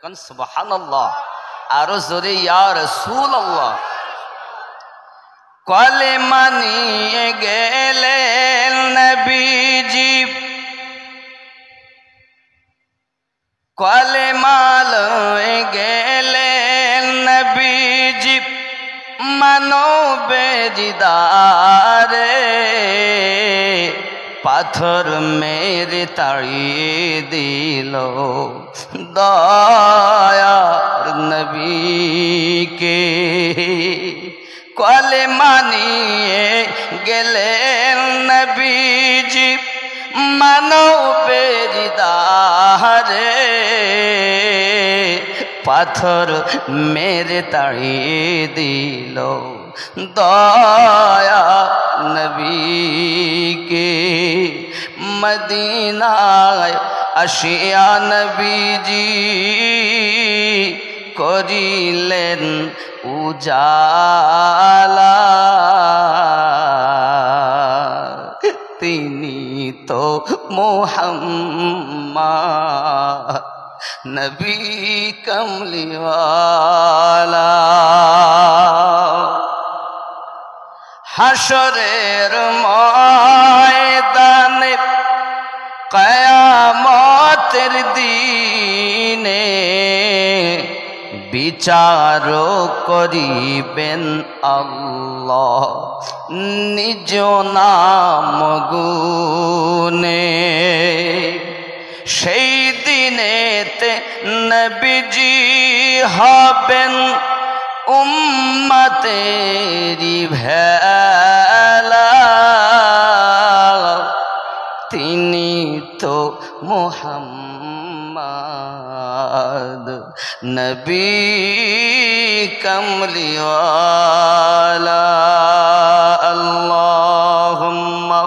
কোন সুবহানাল্লাহ, আরো জোরে ইয়া রাসূলুল্লাহ। কলেমা নিয়ে গেলেন নবীজি, কলেমা লয়ে গেলেন নবীজি, মানবের দিদারে পাথর মেরে তাড়িয়ে দিল দয়ার নবীকে। কলেমা নিয়ে গেলেন নবীজি, মানবের দিদারে পাথর মেরে তাড়িয়ে দিল দয়া নবীকে। মদিনায় আসিয়া নবীজি করিলেন উজালা, তিনি তো মুহাম্মদ নবী কমলিওয়ালা। হাশরের ময়দানে কিয়ামতের দিনে বিচার করিবেন আল্লাহ নিজ নাম গুনে। সেই দিনেতে নবীজি হবেন উম্মতেরি ভেলা, তিনি তো মুহাম্মদ নবী কমলিওয়ালা। আল্লাহুম্মা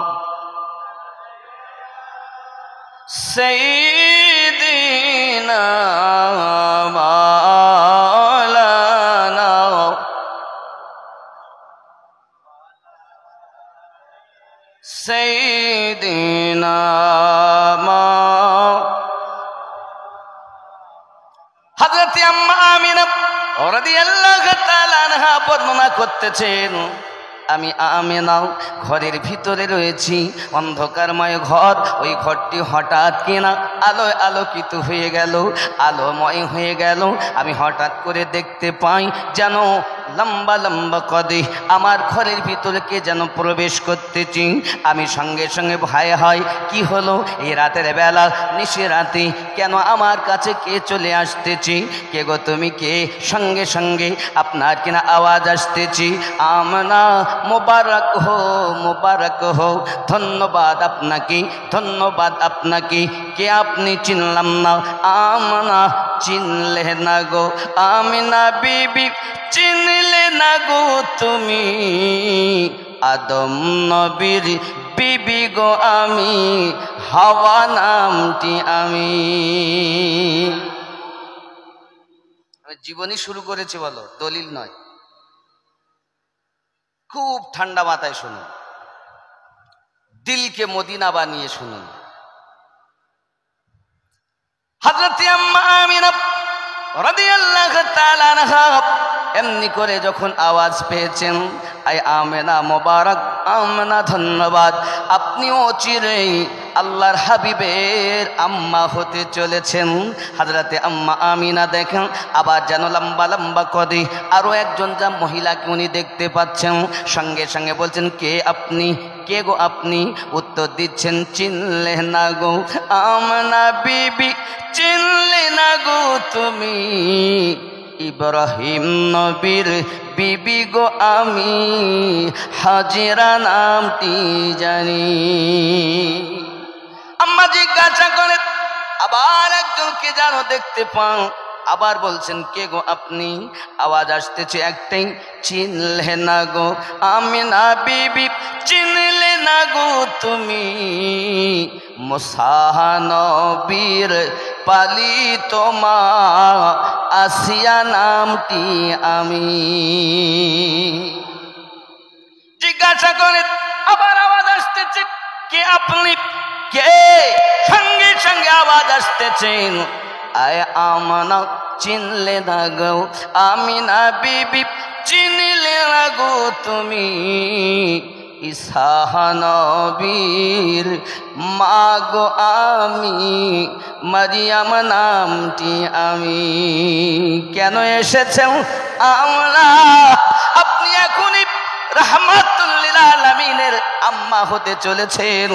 সাইয়্যিদিনা মাওলানা সাইয়্যিদিনা হযরত আম্মা আমিনা রাদিয়াল্লাহু তাআলা আনহা বর্ণনা করতেছেন, আমি আমিনা ঘরের ভিতরে রয়েছি, অন্ধকারময় ঘর। ওই ঘরটি হঠাৎ কিনা আলোয় আলোকিত হয়ে গেল, আলোময় হয়ে গেল। আমি হঠাৎ করে দেখতে পাই যেন লম্বা লম্বা কদে আমার ঘরের ভিতরে কে যেন প্রবেশ করতেছি। আমি সঙ্গে সঙ্গে ভয় হয়, কি হলো এই রাতের বেলা নিশি রাতে কেন আমার কাছে কে চলে আসতেছি? কে গো তুমি কে? সঙ্গে সঙ্গে আপনার কিনা আওয়াজ আসতেছি, আমনা মোবারক হো মোবারক হো, ধন্যবাদ আপনাকে ধন্যবাদ আপনাকে। কে আপনি? চিনলাম না। আমনা চিনলে না গো, আমিনা বিবি চিনলে না গো তুমি, আদম নবীর বিবি গো আমি, হাওয়া নামটি আমি। জীবনী শুরু করেছে বলো, দলিল নয়। খুব ঠান্ডা মাথায় শুনুন, দিলকে মদিনা বানিয়ে শুনুন। হযরত আম্মা আমিনা রাদিয়াল্লাহু তাআলা আনহা এমনি করে যখন আওয়াজ পেয়েছেন, আই আমেনা মোবারক, আমেনা ধন্যবাদ, আপনিও চিরেই আল্লাহর হাবিবের আম্মা হতে চলেছেন। হযরতে আম্মা আমিনা দেখেন আবার যেন লম্বা লম্বা কদে আরো একজন যা মহিলাকে উনি দেখতে পাচ্ছেন। সঙ্গে সঙ্গে বলছেন, কে আপনি? কে গো আপনি? উত্তর দিচ্ছেন, চিনলে না গো আমিনা বিবি, চিনলে না গো তুমি, ইব্রাহিম নবীর বিবি গো আমি, হাজেরা নামটি জানি। আম্মা জিজ্ঞাসা করে আবার একজনকে যেন দেখতে পান, আবার বলছেন, কে গো আপনি? আওয়াজ আসতেছে একটাই, চিনলে না গো আমিনা বিবি, চিনলে না গো তুমি, মুসা নবীর পালিত মা, আসিয়া নামটি আমি। জিজ্ঞাসা করে আবার আওয়াজ আসতেছে, কে আপনি? কে? সঙ্গে সঙ্গে আওয়াজ আসতেছেন, আয় আমানা চিনলে না গো আমিনা বিবি চিনলে না গো তুমি ঈসা নবীর মা গো আমি মারিয়াম নামটি আমি কেন এসেছেন আমরা আপনি এখনই রাহমাতুল লিল আলামিনের আম্মা হতে চলেছেন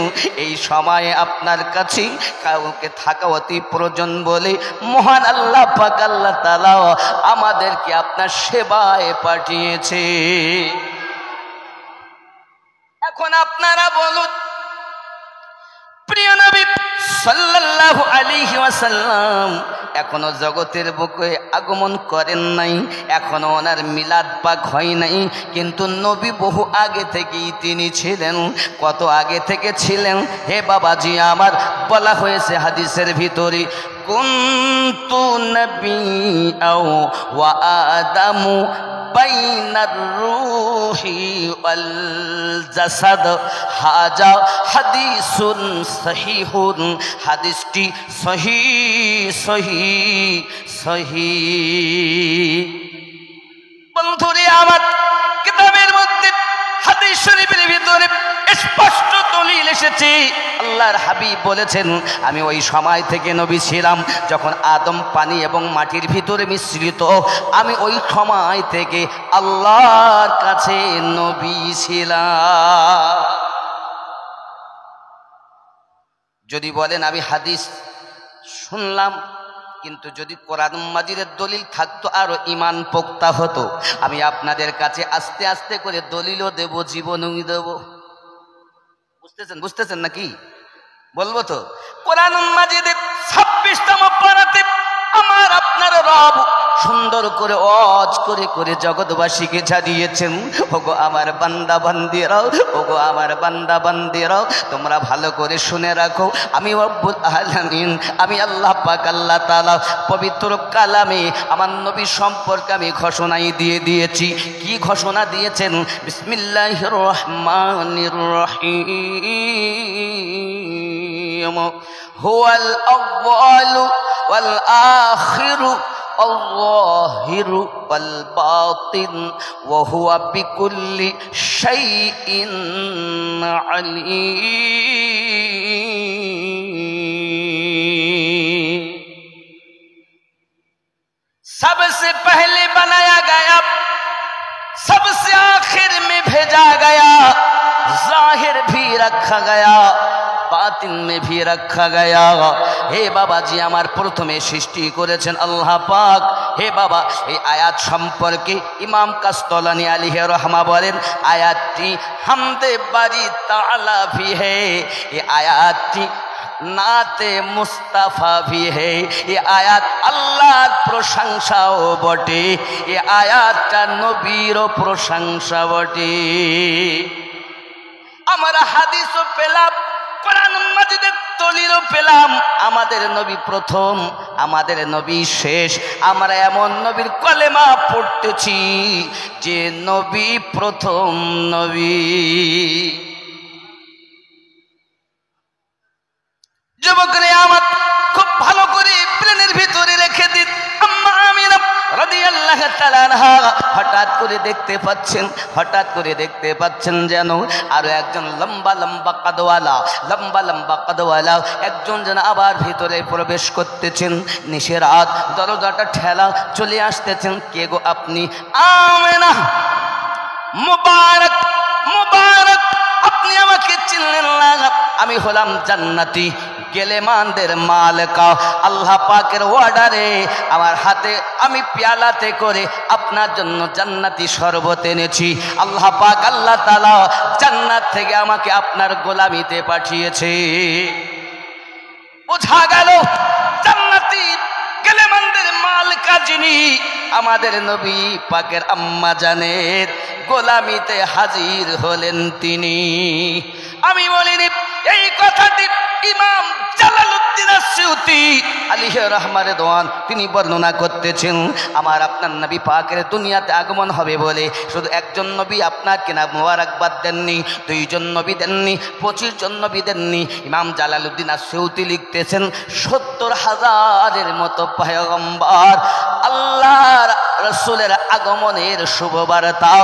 এই সময়ে আপনার কাছে কাউকে থাকা অতি প্রয়োজন বলে মহান আল্লাহ পাক আল্লাহ তাআলা আমাদেরকে আপনার সেবায় পাঠিয়েছে। এখন আপনারা বলুন প্রিয় নবী সাল্লাল্লাহু আলাইহি ওয়াসাল্লাম এখনো জগতের বুকে আগমন করেন নাই, এখনো ওনার মিলাদ পাক হয় নাই, কিন্তু নবী বহু আগে থেকেই তিনি ছিলেন। কত আগে থেকে ছিলেন হে বাবাজি আমার, বলা হয়েছে হাদিসের ভিতরে কুনতু নবিয়্যাও ওয়া আদামু বাইনার রূহি ওয়াল জাসাদ হাজা হাদিসুন সহিহুন হাদিসটি সহি বন্ধুরে আমার কিতাবের মধ্যে হাদিস শরীফের ভিতরে স্পষ্ট দলিল এসেছে আল্লাহর হাবিব বলেছেন আমি ওই সময় থেকে নবী ছিলাম যখন আদম পানি এবং মাটির ভিতরে মিশ্রিত, আমি ওই সময় থেকে আল্লাহর কাছে নবী ছিলাম। যদি বলেন আমি হাদিস শুনলাম, কিন্তু যদি কোরআন মাজিদের দলিল থাকতো আরো ঈমান পোক্তা হতো। আমি আপনাদের কাছে আস্তে আস্তে করে দলিলও দেব, জীবনও দেব। বুঝতেছেন নাকি? বলবো তো। কোরআন মাজিদের 26তম পারাতে আমার আপনার রব সুন্দর করে ওয়াজ করে করে জগৎবাসীকে জানিয়েছেন ওগো আমার বান্দা বান্দিরাও, ওগো আমার বান্দা বান্দিরাও, তোমরা ভালো করে শুনে রাখো, আমি রব্বুল আলামিন, আমি আল্লাহ পাক আল্লাহ তাআলা পবিত্র কালামে আমার নবী সম্পর্কে আমি ঘোষণাই দিয়ে দিয়েছি। কি ঘোষণা দিয়েছেন? বিসমিল্লাহির রহমানির রহিম হুয়াল আউয়ালু ওয়াল আখিরু الظاهر والباطن وهو بكل شيء عليم। सबसे पहले बनाया गया, सबसे आखिर में भेजा गया, जाहिर भी रखा गया, বাতিন মে ভি রাখা গায়া। হে বাবাজি আমার, প্রথমে সৃষ্টি করেছেন আল্লাহ পাক। হে বাবা, এই আয়াত সম্পর্কে ইমাম কাসতলানী আলাইহি রহমা বলেন আয়াতটি হামদে বারি তাআলা ভি হে, এই আয়াতটি নাতে মুস্তাফা ভি হে, এই আয়াত আল্লাহর প্রশংসাও বটে, এই আয়াতটা নবীর প্রশংসা বটে। আমরা হাদিসও পেলাম, কোরআন মাজিদের দলিলও পেলাম। আমাদের নবী প্রথম, আমাদের নবী শেষ। আমরা এমন নবীর কলেমা পড়তেছি যে নবী প্রথম নবী। যুবকরে আমার, খুব ভালো করে প্লেনের ভিতরে রেখে দিন। আম্মা আমিনা রাদিয়াল্লাহু তাআলা আনহা হঠাৎ করে দেখতে পাচ্ছেন যেন আরো একজন লম্বা লম্বা কাদওয়ালা একজন যেন আবার ভিতরে প্রবেশ করতেছেন। নিশে রাত, দরজাটা ঠেলা, চলে আসতেছেন। কে গো আপনি? আমিনা, মুবারক মুবারক, আপনি আমাকে চিনলেন না? আমি হলাম জান্নাতি গেলেমানদের মালিকা। আল্লাহ পাকের অর্ডারে আমার হাতে আমি পেয়ালাতে করে আপনার জন্য জান্নাতি শরবত এনেছি। আল্লাহ পাক আল্লাহ তাআলা জান্নাত থেকে আমাকে আপনার গোলামিতে পাঠিয়েছে। বোঝা গেল জান্নাতি গেলেমানদের মালিকা যিনি, আমাদের নবী পাকের আম্মা জানের গোলামিতে হাজির হলেন তিনি। আমি বলিনি এই কথাটি ইমাম জালালউদ্দিন জালালউদ্দিন আসসিউতি আলাইহি রহমারে দোয়ান তিনি বর্ণনা করতেছেন, আমার আপনার নবী পাকের দুনিয়াতে আগমন হবে বলে শুধু একজন নবী আপনার কিনা মোবারকবাদ দেননি, দুইজন নবী দেননি, 25 জন নবী দেননি। ইমাম জালালউদ্দিন আসসিউতি লিখতেছেন 70,000-এর মতো পয়গম্বর আল্লাহর রাসূলের আগমনের শুভবার্তা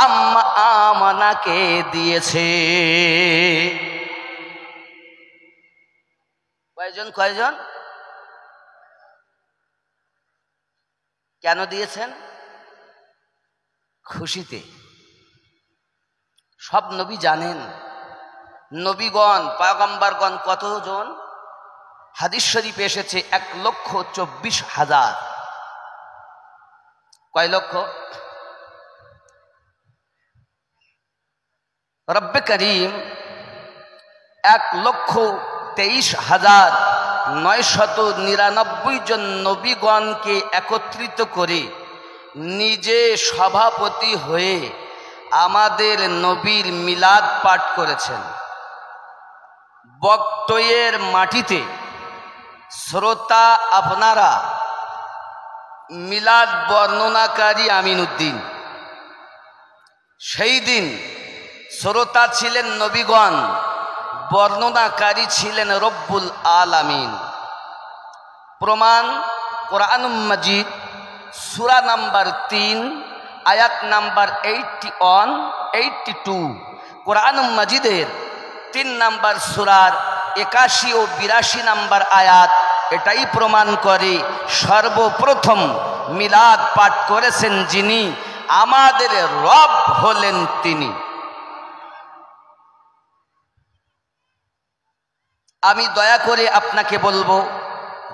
আম্মা আমানাকে দিয়েছে। কয়জন? কেন দিয়েছেন? খুশিতে। সব নবী জানেন নবীগণ পয়গম্বরগণ কতজন? হাদিস শরীফে এসেছে 1,24,000। কয় লক্ষ? রব্বে করিম 1,23,999 জন নবীগণকে একত্রিত করে নিজে সভাপতি হয়ে আমাদের নবীর মিলাদ পাঠ করেছেন। বক্তব্যের মাটিতে শ্রোতা আপনারা, মিলাদ বর্ণনাকারী আমিনউদ্দিন। সেই দিন শ্রোতা ছিলেন নবীগণ, বর্ণনাকারী ছিলেন রব্বুল আলামিন। প্রমাণ কোরআনুল মাজিদ সূরা নাম্বার 3 আয়াত নাম্বার 81, 82। কোরআনুল মাজিদের 3 নাম্বার সূরার 81 ও 82 নাম্বার আয়াত এটাই প্রমাণ করে সর্বপ্রথম মিলাদ পাঠ করেছেন যিনি, আমাদের রব হলেন তিনি। আমি দয়া করে আপনাকে বলবো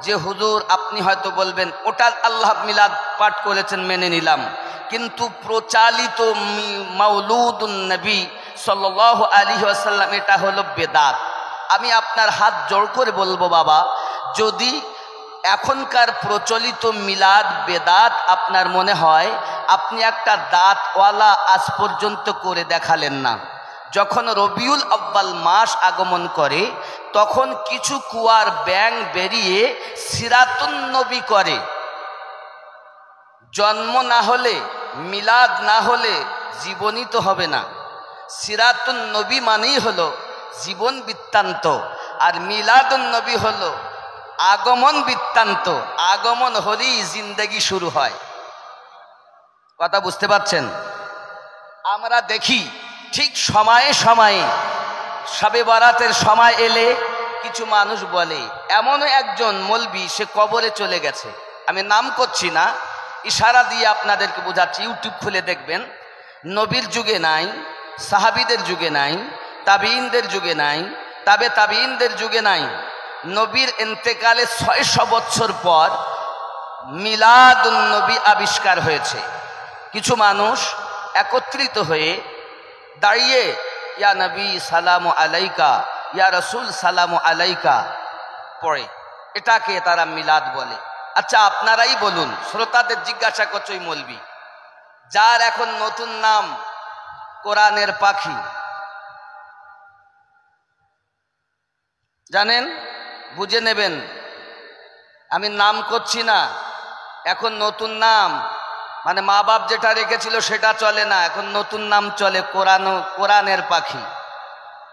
যে হুজুর আপনি হয়তো বলবেন ওটা আল্লাহ মিলাদ পাঠ করেছেন মেনে নিলাম, কিন্তু প্রচালিত মাউলুদুন নবী সাল্লাল্লাহু আলাইহি ওয়াসাল্লাম এটা হলো বেদাত। আমি আপনার হাত জোড় করে বলবো বাবা, যদি এখনকার প্রচলিত মিলাদ বেদাত আপনার মনে হয়, আপনি একটা দাঁতওয়ালা আজ পর্যন্ত করে দেখালেন না। যখন রবিউল আউয়াল মাস আগমন করে তখন কিছু কুয়ার ব্যাং বেরিয়ে সিরাতুন নবী করে। জন্ম না হলে, মিলাদ না হলে জীবনই তো হবে না। সিরাতুন নবী মানেই হলো জীবন বৃত্তান্ত, আর মিলাদুন নবী হলো আগমন বৃত্তান্ত। আগমন হলেই জিন্দেগি শুরু হয়। কথা বুঝতে পারছেন? আমরা দেখি ঠিক সময়ে সময়ে শবে বরাতের সময় এলে কিছু মানুষ বলে এমনও একজন মৌলবি সে কবরে চলে গেছে। আমি নাম করছি না, ইশারা দিয়ে আপনাদেরকে বোঝাচ্ছি। ইউটিউব খুলে দেখবেন, নবীর যুগে নাই, সাহাবীদের যুগে নাই, তাবিঈনদের যুগে নাই, তাবিঈনদের যুগে নাই, নবীর ইন্তেকালে 600 বছর পর মিলাদুন নবী আবিষ্কার হয়েছে। কিছু মানুষ একত্রিত হয়ে দাঁড়িয়ে ইয়া নবী সালামু আলাইকা, ইয়া রসুল সালামু আলাইকা পড়ে, এটাকে তারা মিলাদ বলে। আচ্ছা আপনারাই বলুন, শ্রোতাদের জিজ্ঞাসা করছে ওই মৌলবি যার এখন নতুন নাম কোরআনের পাখি, জানেন? বুঝে নেবেন, আমি নাম করছি না। এখন নতুন নাম মানে মা বাপ যেটা রেখেছিল সেটা চলে না, এখন নতুন নাম চলে কোরআনের পাখি।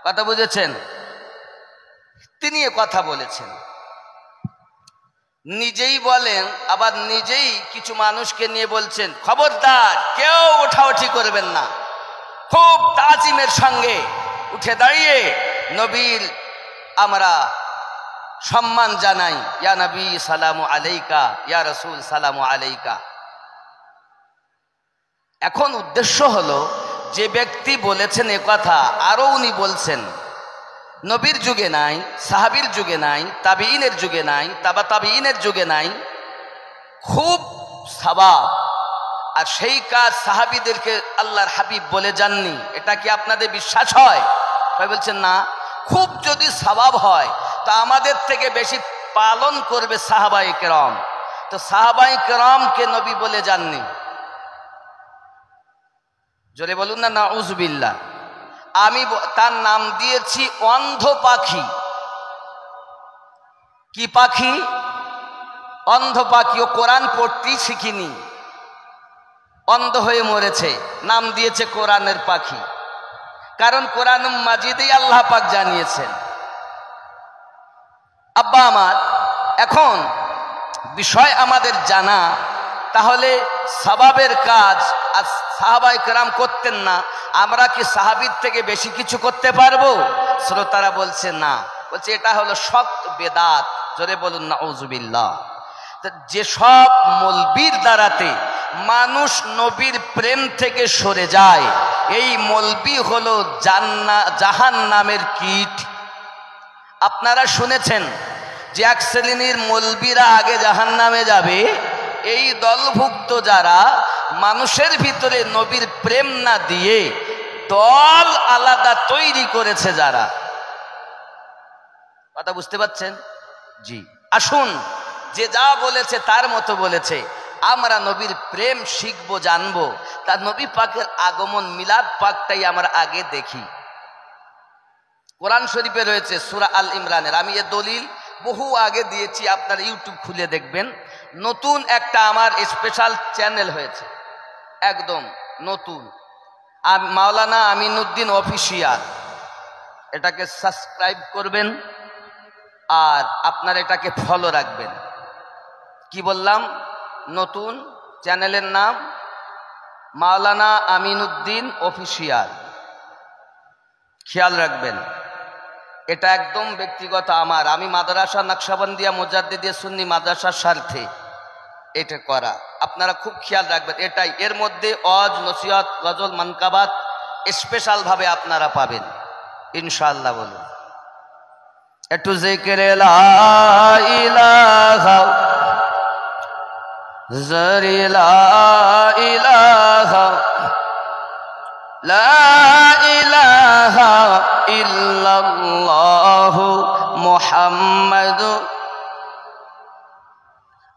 কথা বুঝেছেন? তিনি এ কথা বলেছেন, নিজেই বলেন, আবার নিজেই কিছু মানুষকে নিয়ে বলছেন খবরদার কেউ ওঠাউঠি করবেন না। খুব তাজিমের সঙ্গে উঠে দাঁড়িয়ে নবীর আমরা সম্মান জানাই, ইয়া নবী সালামু আলাইকা, ইয়া রাসূল সালামু আলাইকা। এখন উদ্দেশ্য হলো যে ব্যক্তি বলেছেন এ কথা আরো উনি বলছেন নবীর যুগে নাই, সাহাবীর যুগে নাই, তাবিঈনের যুগে নাই, তাবিঈনের যুগে নাই, খুব সওয়াব। আর সেই কাজ সাহাবীদেরকে আল্লাহর হাবিব বলে যাননি। এটা কি আপনাদের বিশ্বাস হয়? সবাই বলছেন না। খুব যদি সওয়াব হয় তা আমাদের থেকে বেশি পালন করবে সাহাবায়ে কেরাম। তো সাহাবায়ে কেরামকে নবী বলে যাননি। জোরে বলুন না নাউজুবিল্লাহ। আমি তার নাম দিয়েছি অন্ধ পাখি। কি পাখি? অন্ধ পাখি। ও কোরআন পড়তেই শিখিনি, অন্ধ হয়ে মরেছে, নাম দিয়েছে কোরআনের পাখি। কারণ কোরআন মাজিদেই আল্লাহ পাক জানিয়েছেন। আব্বা আমার, এখন বিষয় আমাদের জানা, তাহলে সওয়াবের কাজ আর সাহাবায়ে কেরাম করতেন না, আমরা কি সাহাবীর থেকে বেশি কিছু করতে পারবো? শ্রোতারা বলছে না, বলছে এটা হলো শক্ত বেদাত। জোরে বলুন নাউজুবিল্লাহ। যেসব মৌলবীর দ্বারাতে মানুষ নবীর প্রেম থেকে সরে যায়, এই মৌলবী হলো জাহান্নামের কীট। আপনারা শুনেছেন যে এক শ্রেণীর মৌলবীরা আগে জাহান্নামে যাবে। এই দলভুক্ত যারা মানুষের ভিতরে নবীর প্রেম না দিয়ে দল আলাদা তৈরি করেছে, যারা, কথা বুঝতে পারছেন? জি। আসুন, যে যা বলেছে তার মতো বলেছে, আমরা নবীর প্রেম শিখবো, জানবো। তার নবী পাকের আগমন, মিলাদ পাকটাই আমরা আগে দেখি। কোরআন শরীফে রয়েছে সূরা আল ইমরানের, আমি এ দলিল বহু আগে দিয়েছি, আপনারা ইউটিউব খুলে দেখবেন। নতুন একটা আমার স্পেশাল চ্যানেল হয়েছে, একদম নতুন, মাওলানা আমিনুদ্দিন অফিসিয়াল। এটাকে সাবস্ক্রাইব করবেন আর আপনারা এটাকে ফলো রাখবেন। কি বললাম? নতুন চ্যানেলের নাম মাওলানা আমিনুদ্দিন অফিসিয়াল, খেয়াল রাখবেন। এটা একদম ব্যক্তিগত আমার, আমি মাদ্রাসা নকশবন্দিয়া মুজাদ্দিদিয়া সুন্নি মাদ্রাসার স্বার্থে এটা করা, আপনারা খুব খেয়াল রাখবেন। এটাই, এর মধ্যে ওয়াজ, নসিহত, গজল, মানকাবাত স্পেশাল ভাবে আপনারা পাবেন ইনশাআল্লাহ। বলুন একটু জিকিরে লা ইলাহা জারি লা ইলাহা লা ইলাহা ইল্লাল্লাহু মুহাম্মাদু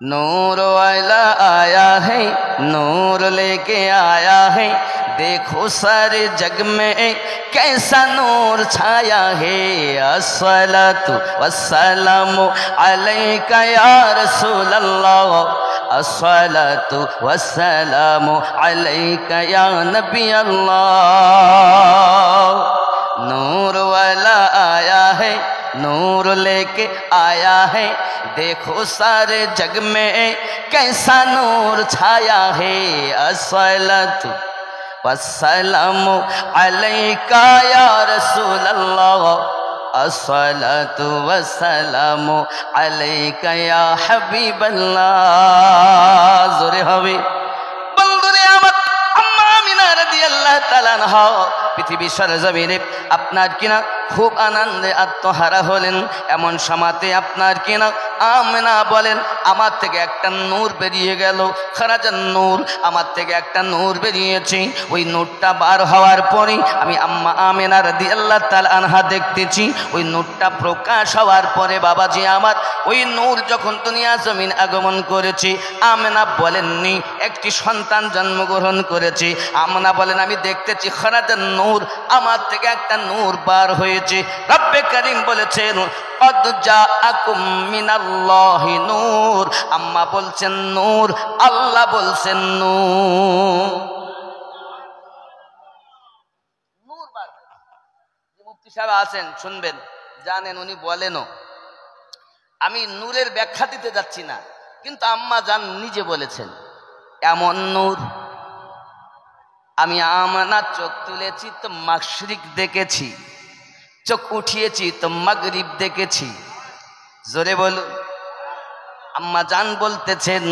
नूर वाला आया है, नूर लेके आया है, देखो सारे जग में कैसा नूर छाया है। अस्सलातु वस्सलामु अलैका या रसूल अल्लाह, अस्सलातु वस्सलामु अलैका या नबी अल्लाह। नूर वाला आया है, नूर लेके आया है, देखो सारे जग में कैसा नूर छाया है। अस्सलातु वस्सलामु अलैका या रसूल अल्लाह, अस्सलातु वस्सलामु अलैका या हबीब अल्लाह। जोरे হবে বন্ধুরে আমার, আম্মা আমিনা রাদিয়াল্লাহু তাআলা আনহা পৃথিবীর সরজমিনে আপনার কিনা খুব আনন্দে আত্মহারা হলেন। এমন সময়তে আপনার কিনা আমিনা বলেন, আমার থেকে একটা নূর বেরিয়ে গেল, খারাজান নূর, আমার থেকে একটা নূর বেরিয়েছে। ওই নূরটা বার হওয়ার পরে আমি আম্মা আমিনা রাদিয়াল্লাহু তাআলা আনহা দেখতেছি, ওই নূরটা প্রকাশ হওয়ার পরে বাবাজি আমার, ওই নূর যখন দুনিয়া জমিন আগমন করেছে, আমিনা বলেননি একটি সন্তান জন্মগ্রহণ করেছে। আমিনা বলেন, আমি দেখতেছি খারাজান নূর, আমার থেকে একটা নূর বার হয়েছে। রব্বে করিম বলেছেন, কদ জাআকুম মিনাল্লাহি নূর। আম্মা বলছেন নূর, আল্লাহ বলছেন নূর। নূর বার হয়েছে। মুফতি সাহেব আছেন, শুনবেন, জানেন, উনি বলেনও। আমি নূরের ব্যাখ্যা দিতে যাচ্ছি না, কিন্তু আম্মা জান নিজে বলেছেন এমন নূর। আমি আমানা চোখ তুলেছি তো মাশরিক দেখেছি, চোখ উঠিয়েছি তো মাগরিব দেখেছি। জোরে বলুন। আম্মা জান বলতেছেন,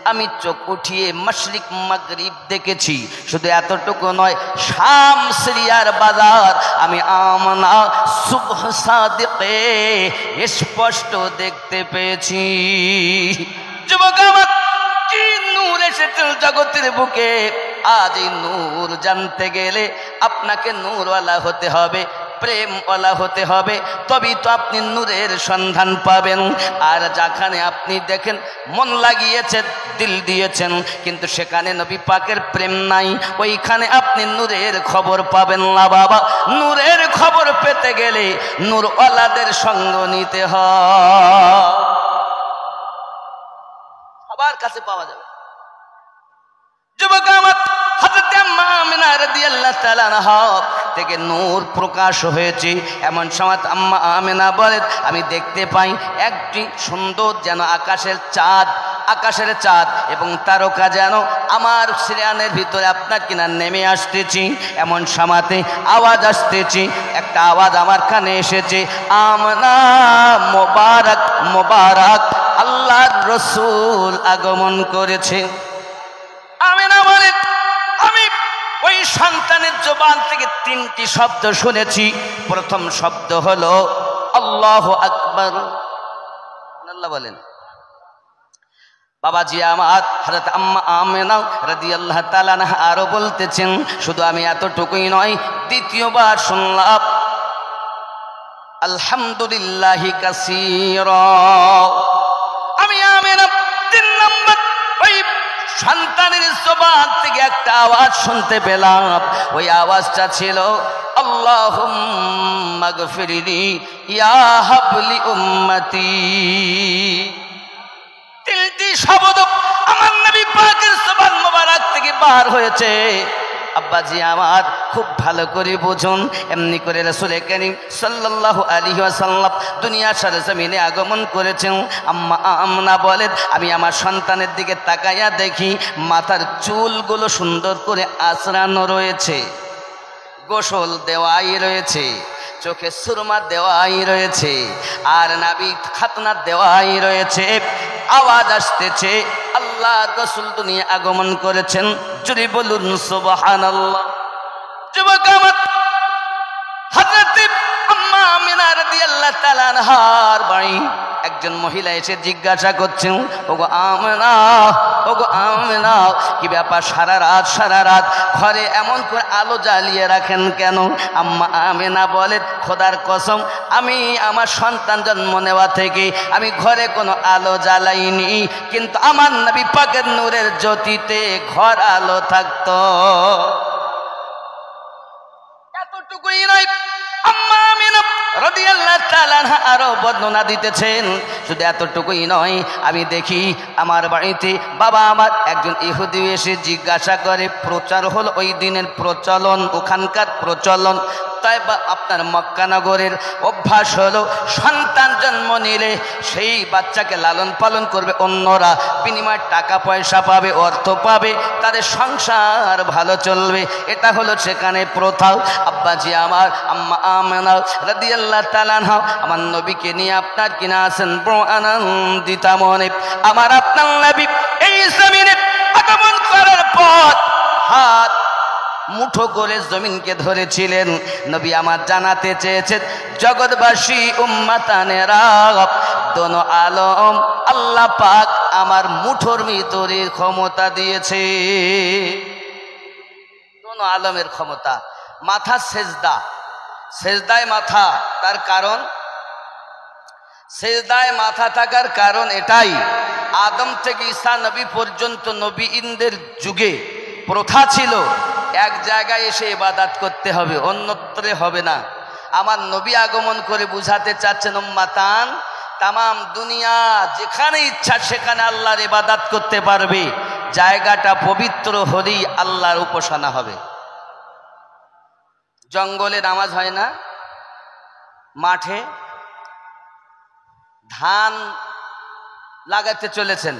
আমি চোখ উঠিয়ে মাশরিক মাগরিব দেখেছি। শুধু এতটুকু নয়, শাম সিরিয়ার বাজার আমি আমানা সুবহ সাদিকে স্পষ্ট দেখতে পেয়েছি। যুবক আমার, কি নূর এসেছে জগতের বুকে। আজ এই নূর জানতে গেলে আপনাকে নূরওয়ালা হতে হবে, প্রেমওয়ালা হতে হবে, তবেই তো আপনি নূরের সন্ধান পাবেন। আর যেখানে আপনি দেখেন মন লাগিয়েছেন, দিল দিয়েছেন, কিন্তু সেখানে নবী পাকের প্রেম নাই, ওইখানে আপনি নূরের খবর পাবেন না বাবা। নূরের খবর পেতে গেলে নূরওয়ালাদের সঙ্গ নিতে হয়। কার কাছে পাওয়া যাবে? যুবক আমার, হযরত আম্মা আমিনা রাদিয়াল্লাহু তাআলা আনহা থেকে নূর প্রকাশ হয়েছে। এমন সময় আম্মা আমিনা বলেন, আমি দেখতে পাই একটি সুন্দর যেন আকাশের চাঁদ এবং তারকা যেন আমার সিরিয়ানের ভিতরে আপনার কিনা নেমে আসতেছি। এমন সময়তে আওয়াজ আসতেছি, একটা আওয়াজ আমার কানে এসেছে, আমিনা মোবারক মোবারক, আল্লাহর রাসূল আগমন করেছে। আমিনা বলেন, আমি ওই সন্তানের জবান থেকে 3টি শব্দ শুনেছি। প্রথম শব্দ হলো আল্লাহু আকবার। আল্লাহ বলেন। বাবাজি আমার, হযরত আম্মা আমিনা রাদিয়াল্লাহু তাআলা আনহা আরো বলতেছেন, শুধু আমি এতটুকুই নয়, দ্বিতীয়বার শুনলাম আলহামদুলিল্লাহি কাসীরা। আমি আমিনা 3 নম্বর ওই সন্তানের জবান থেকে একটা আওয়াজ শুনতে পেলাম। ওই আওয়াজটা ছিল আল্লাহুম্মা গফিরলি ইয়া হাবলি উম্মতি। 3টি শব্দ আমার নবী পাকের জবান মোবারক থেকে বার হয়েছে। আব্বাজি আমার, খুব ভালো করে বুঝুন, এমনি করে রাসূল কারীম সাল্লাল্লাহু আলাইহি ওয়াসাল্লাম দুনিয়ার সরজমিনে আগমন করেছেন। আম্মা আমিনা বলেন, আমি আমার সন্তানের দিকে তাকাইয়া দেখি মাথার চুলগুলো সুন্দর করে আঁচড়ানো রয়েছে, গোসল দেওয়াই রয়েছে, চোখে সুরমা দেওয়াই রয়েছে, আর নাভি খাতনা দেওয়াই রয়েছে। আওয়াজ আসতেছে আল্লাহ রাসূল দুনিয়া আগমন করেছেন। জোরে বলুন সুবহানাল্লাহ। যুবক আমার, হযরত আম্মা আমিনা রাদিয়াল্লাহু তাআলা আনহার বাড়ি একজন মহিলা এসে জিজ্ঞাসা করছেন, ওগো আমিনা, ওগো আমিনা, কি ব্যাপার সারা রাত ঘরে এমন করে আলো জ্বালিয়ে রাখেন কেন? আম্মা আমিনা বলেন, খোদার কসম, আমি আমার সন্তান জন্ম নেওয়া থেকে আমি ঘরে কোনো আলো জ্বালাইনি, কিন্তু আমার নবী পাকের নূরের জ্যোতিতে ঘর আলো থাকতো। এতটুকুই নয়, আম্মা আমিনা রাদিয়াল্লাহু তাআলা আনহা আরো বর্ণনা দিতেছেন। শুধু এতটুকুই নয়, আমি দেখি আমার বাড়িতে বাবা আমার একজন ইহুদি এসে জিজ্ঞাসা করে, প্রচার হলো ওই দিনের প্রচলন, ওখানকার প্রচলন, তাই বা আপনার মক্কা নগরের অভ্যাস হলো সন্তান জন্ম নিলে সেই বাচ্চাকে লালন পালন করবে অন্যরা, বিনিময়ে টাকা পয়সা পাবে, অর্থ পাবে, তাদের সংসার ভালো চলবে। এটা হলো সেখানে প্রথা। আব্বাজি আমার, আম্মা আমিনা রাদিয়াল্লাহু তাআলা আনহা আমার নবীকে নিয়ে আপনার কিনা আছেন বড় আনন্দিতা মনে। আমার আপনার নবী এই জমিনে আগমন করার পর হাত মুঠো করে জমিনকে ধরেছিলেন। নবী আমার জানাতে চেয়েছেন, জগৎবাসী উম্মাতানেরা, দোনো আলম আল্লাহ পাক আমার মুঠোর ভিতরে ক্ষমতা দিয়েছে। দোনো আলমের ক্ষমতা। মাথা সেজদা, সেজদায় মাথা, তার কারণ, সেজদায় মাথা থাকার কারণ এটাই, আদম থেকে ঈসা নবী পর্যন্ত নবীদের যুগে প্রথা ছিল এক জায়গায় এসে ইবাদত করতে হবে, অন্যত্রে হবে না। আমার নবী আগমন করে বুঝাতে চাচ্ছেন, উম্মাতান, তামাম দুনিয়া যেখানে ইচ্ছা সেখানে আল্লাহর ইবাদত করতে পারবে, জায়গাটা পবিত্র হলেই আল্লাহর উপাসনা হবে। জঙ্গলে নামাজ হয় না, মাঠে ধান লাগাতে চলেছেন,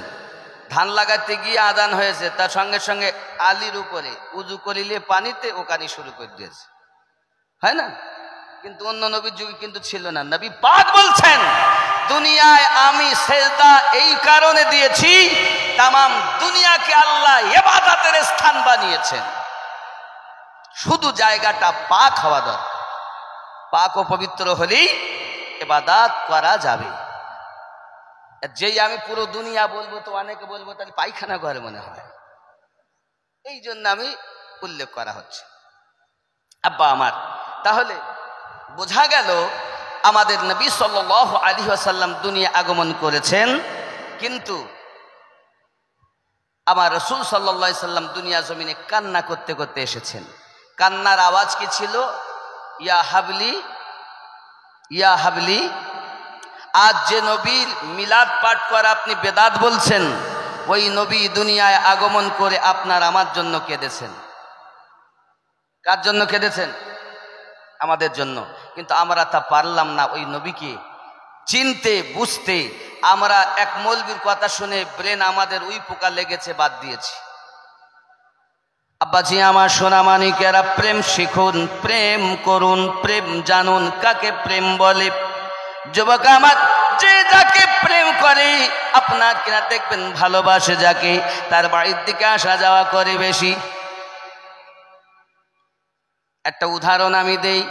ধান লাগাতে গিয়ে আজান হয়েছে, তার সঙ্গে সঙ্গে আলির উপরে উজু করিলে পানিতে ওখানে শুরু করে দিয়েছে, হয় না? কিন্তু অন্য নবীর যুগে কিন্তু ছিল না। নবী পাক বলছেন, দুনিয়ায় আমি সেজদা এই কারণে দিয়েছি, তামাম দুনিয়াকে আল্লাহ ইবাদতের স্থান বানিয়েছেন, শুধু জায়গাটা পাক হওয়া দরকার। পাক ও পবিত্র হলেই ইবাদত করা যাবে। যেই আমি পুরো দুনিয়া বলবো তো অনেকে বলবো তাহলে পায়খানা ঘরে মনে হয়, এই জন্য আমি উল্লেখ করা হচ্ছে। আব্বা আমার, তাহলে বোঝা গেল আমাদের নবী সাল্লাল্লাহু আলাইহি ওয়াসাল্লাম দুনিয়া আগমন করেছেন, কিন্তু আমার রাসূল সাল্লাল্লাহু আলাইহি ওয়াসাল্লাম দুনিয়া জমিনে কান্না করতে করতে এসেছেন। কান্নার আওয়াজ কি ছিল? ইয়া হাবলি, ইয়া হাবলি। আজ যে নবীর মিলাদ পাঠ করা আপনি বেদাত বলছেন, ওই নবী দুনিয়ায় আগমন করে আপনার আমার জন্য কেঁদেছেন। কার জন্য কেঁদেছেন? আমাদের জন্য। কিন্তু আমরা তা পারলাম না ওই নবীকে চিনতে বুঝতে। আমরা এক মৌলবীর কথা শুনে ব্রেন আমাদের উই পোকা লেগেছে, বাদ দিয়েছি। আব্বাজি আমার সোনামানিকেরা, প্রেম শিখুন, প্রেম করুন, প্রেম জানুন কাকে প্রেম বলে। যুবক আমার, যে যাকে প্রেম করে আপনার কিনা দেখবেন ভালোবাসে যাকে, তার বাড়ির দিকে আসা যাওয়া করে বেশি। একটা উদাহরণ আমি দেই।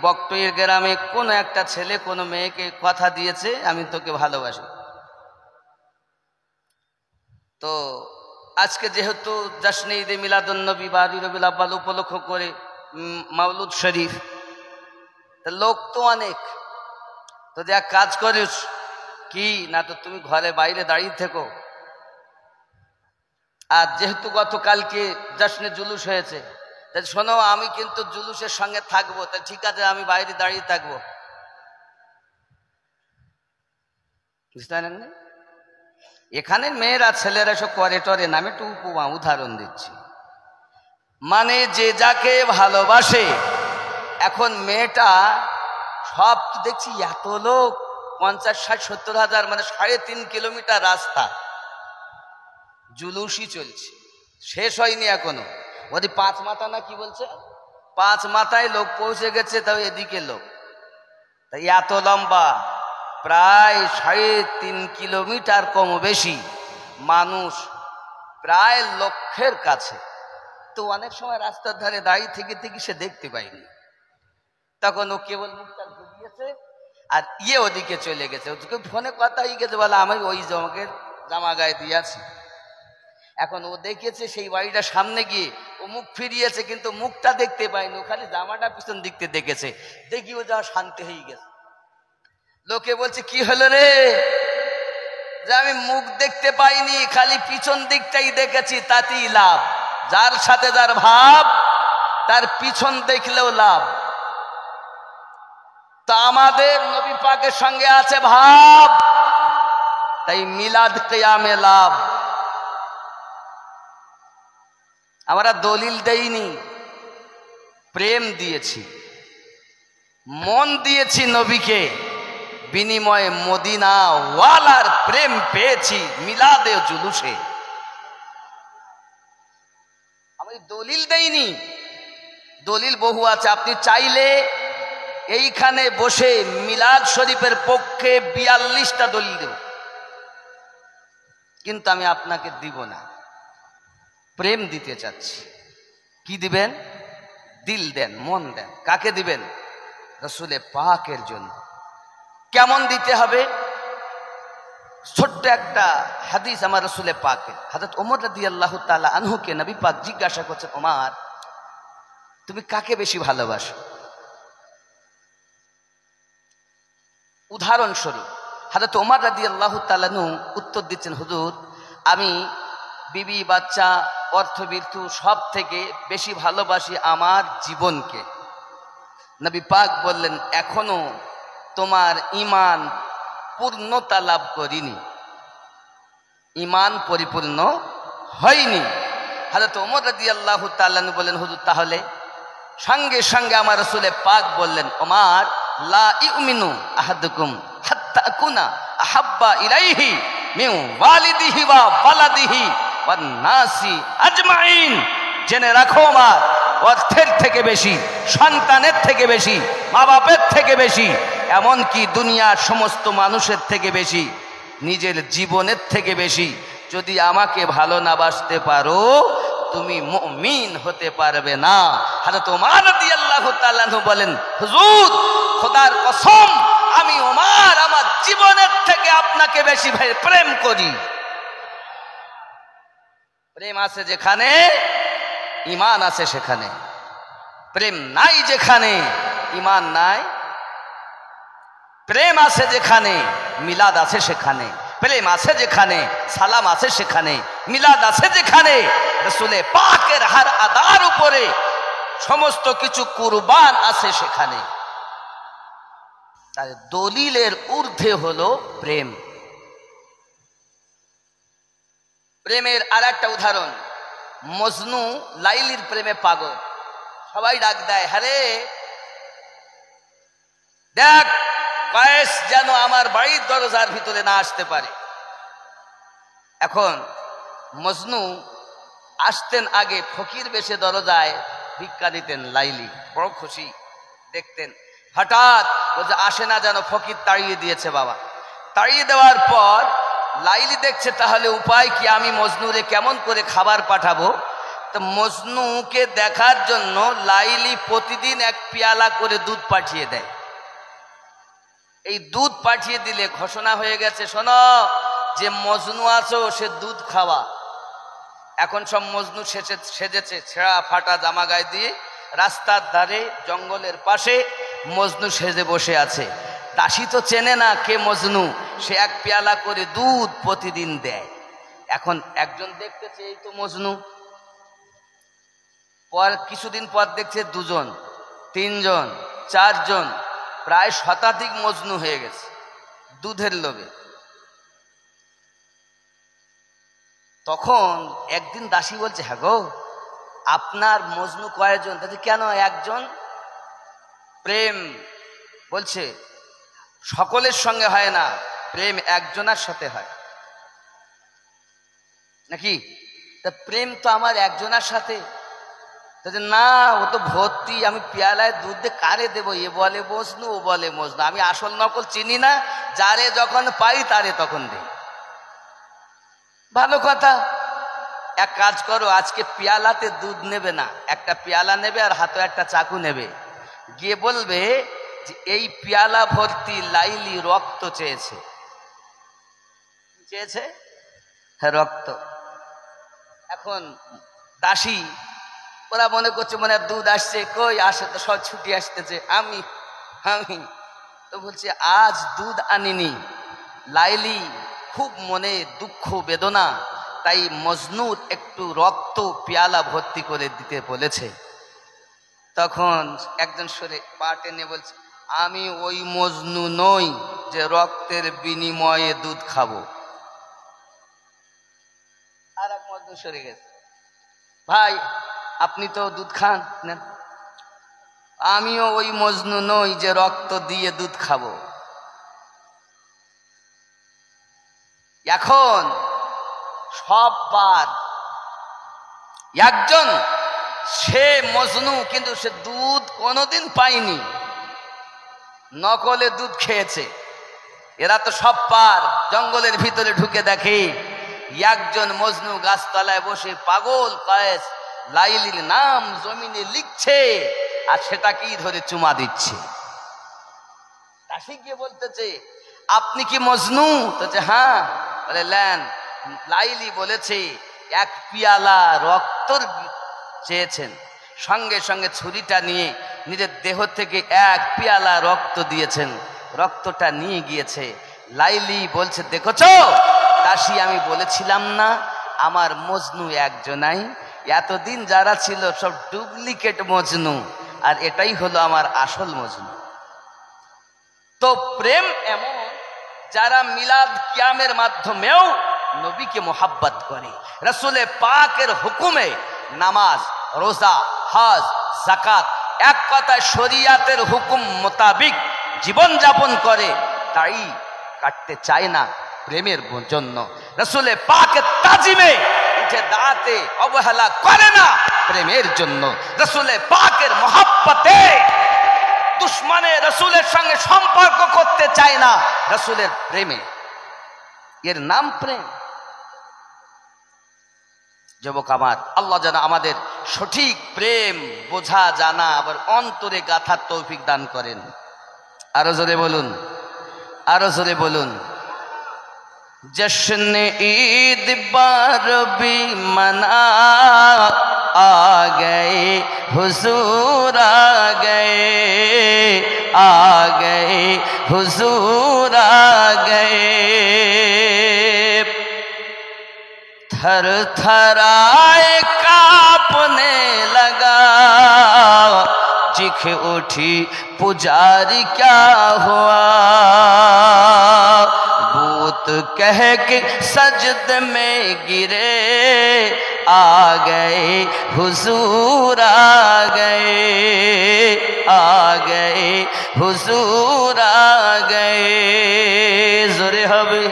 বকটইয়ের গ্রামে কোনো একটা ছেলে কোনো মেয়েকে কথা দিয়েছে, আমি তোকে ভালোবাসি। তো আজকে যেহেতু জশ্নে ঈদে মিলাদুন নবী বা রবিউল আউয়াল উপলক্ষ করে মাওলুদ শরীফ, তা লোক তো অনেক। তো এক কাজ করিস কি না, তো তুমি ঘরে বাইরে দাঁড়িয়ে থেকো। আর যেহেতু গতকালকে জশ্নে জুলুস হয়েছে, তাই শোনো, আমি কিন্তু জুলুসের সঙ্গে থাকবো। তা ঠিক আছে, আমি বাইরে দাঁড়িয়ে থাকবো। বুঝতে পারেন? এখানে মেয়েরা ছেলেরা সব করে টরে নামে একটু উপমা উদাহরণ দিচ্ছি। মানে যে যাকে ভালোবাসে। এখন মেয়েটা সব দেখছি এত লোক, 50, 60, 70 হাজার, মানে 3.5 কিলোমিটার রাস্তা জুলুসই চলছে, শেষ হয়নি এখনো। ওদি 5 মাথা না কি বলছে, 5 মাথায় লোক পৌঁছে গেছে, তাও এদিকে লোক। তাই এত লম্বা, প্রায় 3.5 কিলোমিটার কম বেশি মানুষ, প্রায় লক্ষের কাছে। তো অনেক সময় রাস্তার ধারে দাঁড়িয়ে থেকে থেকে সে দেখতে পায়নি। তখন ও কেবল মুখটা ঘুরিয়েছে আর ওদিকে চলে গেছে। ওদিকে ফোনে কথা হয়ে গেছে, বলে আমি ওই জমকের জামা গায়ে দিয়েছি। এখন ও দেখেছে সেই বাড়িটা সামনে গিয়ে ও মুখ ফিরিয়েছে, কিন্তু মুখটা দেখতে পায়নি, ও খালি জামাটা পিছন দিকতে দেখেছে। দেখি ও যা শান্তি হয়ে গেছে। লোকে বলছে কি হলো রে, যে আমি মুখ দেখতে পাইনি, খালি পিছন দিকটাই দেখেছি, তাতেই লাভ। যার সাথে যার ভাব, তার পিছন দেখলেও লাভ। তা আমাদের নবী পাকের সঙ্গে আছে ভাব, তাই মিলাদ কিয়ামে লাভ। আমরা দলিল দেইনি, প্রেম দিয়েছি, মন দিয়েছি নবীকে, বিনিময়ে মদিনা ওয়ালার প্রেম পেয়েছি মিলাদে জুলুসে। আমি দলিল দেইনি, দলিল বহু আছে। আপনি চাইলে এইখানে বসে মিলাদ শরীফের পক্ষে 42টা দলিল দেব, কিন্তু আমি আপনাকে দিব না। প্রেম দিতে চাচ্ছি। কি দিবেন? দিল দেন, মন দেন। কাকে দিবেন? রাসূলে পাকের জন্য। কেমন দিতে হবে? ছোট্ট একটা হাদিস আমার রাসূলে পাকের। হযরত ওমর রাদিয়াল্লাহু তাআলা আনহুকে নবী পাক জিজ্ঞাসা করছেন, ওমর তুমি কাকে বেশি ভালোবাসো? উদাহরণস্বরূপ হযরত ওমর রাদিয়াল্লাহু তাআলা আনহু উত্তর দিচ্ছেন, হুজুর আমি বিবি বাচ্চা অর্থবৃত্তু সব থেকে বেশি ভালোবাসি আমার জীবনকে। নবী পাক বললেন, এখনো তোমার ঈমান পূর্ণতা লাভ করিনি, ঈমান পরিপূর্ণ হয়নি। হযরত ওমর রাদিয়াল্লাহু তাআলা বললেন, হুজুর তাহলে? সঙ্গে সঙ্গে আমার রাসূলে পাক বললেন, ওমর লা ইউমিনু আহাদুকুম হাত্তা আকুনা আহাব্বা ইলাইহি মিন ওয়ালিদিহি ওয়া ওয়ালাদিহি ওয়ান নাসি আজমাইন। জেনে রাখো ওমর, অর্থের থেকে বেশি, সন্তানের থেকে বেশি, মা বাপের থেকে বেশি, এমনকি দুনিয়ার সমস্ত মানুষের থেকে বেশি, নিজের জীবনের থেকে বেশি যদি আমাকে ভালো না বাসতে পারো, তুমি মুমিন হতে পারবে না। হযরত ওমর রাদিয়াল্লাহু তাআলা আনহু বলেন, হুজুর খোদার কসম, আমি ওমর আমার জীবনের থেকে আপনাকে বেশি প্রেম করি। প্রেম আছে যেখানে ঈমান আছে সেখানে, প্রেম নাই যেখানে ঈমান নাই। প্রেম আছে যেখানে মিলাদ আছে সেখানে, প্রেম আছে যেখানে সালাম আছে সেখানে, মিলাদ আছে যেখানে রাসূলে পাকের হার আদার উপরে সমস্ত কিছু কুরবান আছে সেখানে। তাই দলিলের ঊর্ধ্বে হলো প্রেম। প্রেমের আর একটা উদাহরণ, মজনু লাইলির প্রেমে পাগল। সবাই ডাক দেয়, হ্যারে দেখ কয়েস যেন আমার বাড়ির দরজার ভিতরে না আসতে পারে। এখন মজনু আসতেন আগে ফকির বেশে দরজায় ভিক্ষা দিতেন, লাইলি বড় খুশি দেখতেন। হঠাৎ বলছে আসে না, যেন ফকির তাড়িয়ে দিয়েছে বাবা। তাড়িয়ে দেওয়ার পর লাইলি দেখছে তাহলে উপায় কি, আমি মজনুরে কেমন করে খাবার পাঠাবো। তো মজনুকে দেখার জন্য লাইলি প্রতিদিন এক পেয়ালা করে দুধ পাঠিয়ে দেয়। এই দুধ পাঠিয়ে দিলে ঘোষণা হয়ে গেছে, শোনো যে মজনু আছো সে দুধ খাওয়া। এখন সব মজনু সেজেছে, ছেঁড়া ফাটা জামা গায়ে দিয়ে রাস্তার ধারে জঙ্গলের পাশে মজনু সেজে বসে আছে। দাসী তো চেনে না কে মজনু, সে এক পেয়ালা করে দুধ প্রতিদিন দেয়। এখন একজন দেখতেছে এই তো মজনু, পর কিছুদিন পর দেখছে দুজন, তিনজন, চারজন, প্রায় শতাধিক মজনু হয়ে গেছে দুধের লোভে। তখন একদিন দাসী বলছে, হ্যাঁ গো আপনার মজনু কয়জন? কেন একজন। প্রেম বলছে সকলের সঙ্গে হয় না, প্রেম একজনের সাথে হয় নাকি? তা প্রেম তো আমার একজনের সাথে। না ও তো ভর্তি, আমি পেয়ালায় দুধ দিয়ে কারে দেবো? এ বলে মজনু, ও বলে মজনু, আমি আসল নকল চিনি না, যারে যখন পাই তারে তখন দেই। ভালো কথা, এক কাজ করো, আজকে পেয়ালাতে দুধ নেবে না, একটা পেয়ালা নেবে আর হাতে একটা চাকু নেবে, গিয়ে বলবে যে এই পেয়ালা ভর্তি লাইলি রক্ত চেয়েছে। চেয়েছে? হ্যাঁ রক্ত। এখন দাসী ওরা মনে করছে মনে দুধ আসছে, কই আসে তো সব ছুটি আসতেছে, আমি তো বলছে আজ দুধ আনিনি। লাইলি খুব মনে দুঃখ বেদনা, তাই মজনুর একটু রক্ত পেয়ালা ভর্তি করে দিতে বলেছে। তখন একজন সরে পা টেনে বলছে, আমি ওই মজনু নই যে রক্তের বিনিময়ে দুধ খাবো। আর এক মজনু সরে গেছে, ভাই আপনি তো দুধ খান, আমিও ওই মজনু নই যে রক্ত দিয়ে দুধ খাবো। এখন সব পার একজন, সে মজনু কিন্তু সে দুধ কোনোদিন পায়নি, নকলে দুধ খেয়েছে। এরা তো সব পার, জঙ্গলের ভিতরে ঢুকে দেখে একজন মজনু গাছতলায় বসে পাগল কয়েস লাইলির নাম জমিনে লিখছে আর সেটাকেই ধরে চুমা দিচ্ছে। দাসী গিয়ে বলতেছে, আপনি কি মজনু? বলছে হ্যাঁ। বলে লেন, লাইলি বলেছে এক পিয়ালা রক্তর চেয়েছেন। সঙ্গে সঙ্গে ছুরিটা নিয়ে নিজের দেহ থেকে এক পিয়ালা রক্ত দিয়েছেন, রক্তটা নিয়ে গিয়েছে। লাইলি বলছে, দেখেছো দাসী, আমি বলেছিলাম না আমার মজনু একজনাই, এতদিন যারা ছিল সব ডুপ্লিকেট মজনু, আর এটাই হলো আমার আসল মজনু। তো প্রেম এমন, যারা মিলাদ কিয়ামের মাধ্যমেও নবীকে মোহাব্বত করে, রাসূলে পাকের হুকুমে নামাজ, রোজা, হজ, যাকাত, এক কথায় শরীয়তের হুকুম মোতাবিক জীবন যাপন করে, তাই কাটতে চায় না প্রেমের জন্য। রাসূলে পাকের তাজিমে উঠে দাঁড়াতে অবহেলা করে না প্রেমের জন্য। রাসূলে পাকের মোহাব্বতে দুশ্মনে রাসূলের সঙ্গে সম্পর্ক করতে চায় না রাসূলের প্রেমে। এর নাম প্রেম। যুবক আমার, আল্লাহ যেন আমাদের সঠিক প্রেম বোঝা জানা আবার অন্তরে গাথার তৌফিক দান করেন। আরো জোরে বলুন, আরো জোরে বলুন। जश्न ईद बारबी मना आ गए हुजूर आ गए हुजूर आ गए। थर थराए कांपने लगा, चीख उठी पुजारी क्या हुआ, भूत कह के सजदे में गिरे आ गए हुजूर आ गए हुजूर आ गए जोरे হবে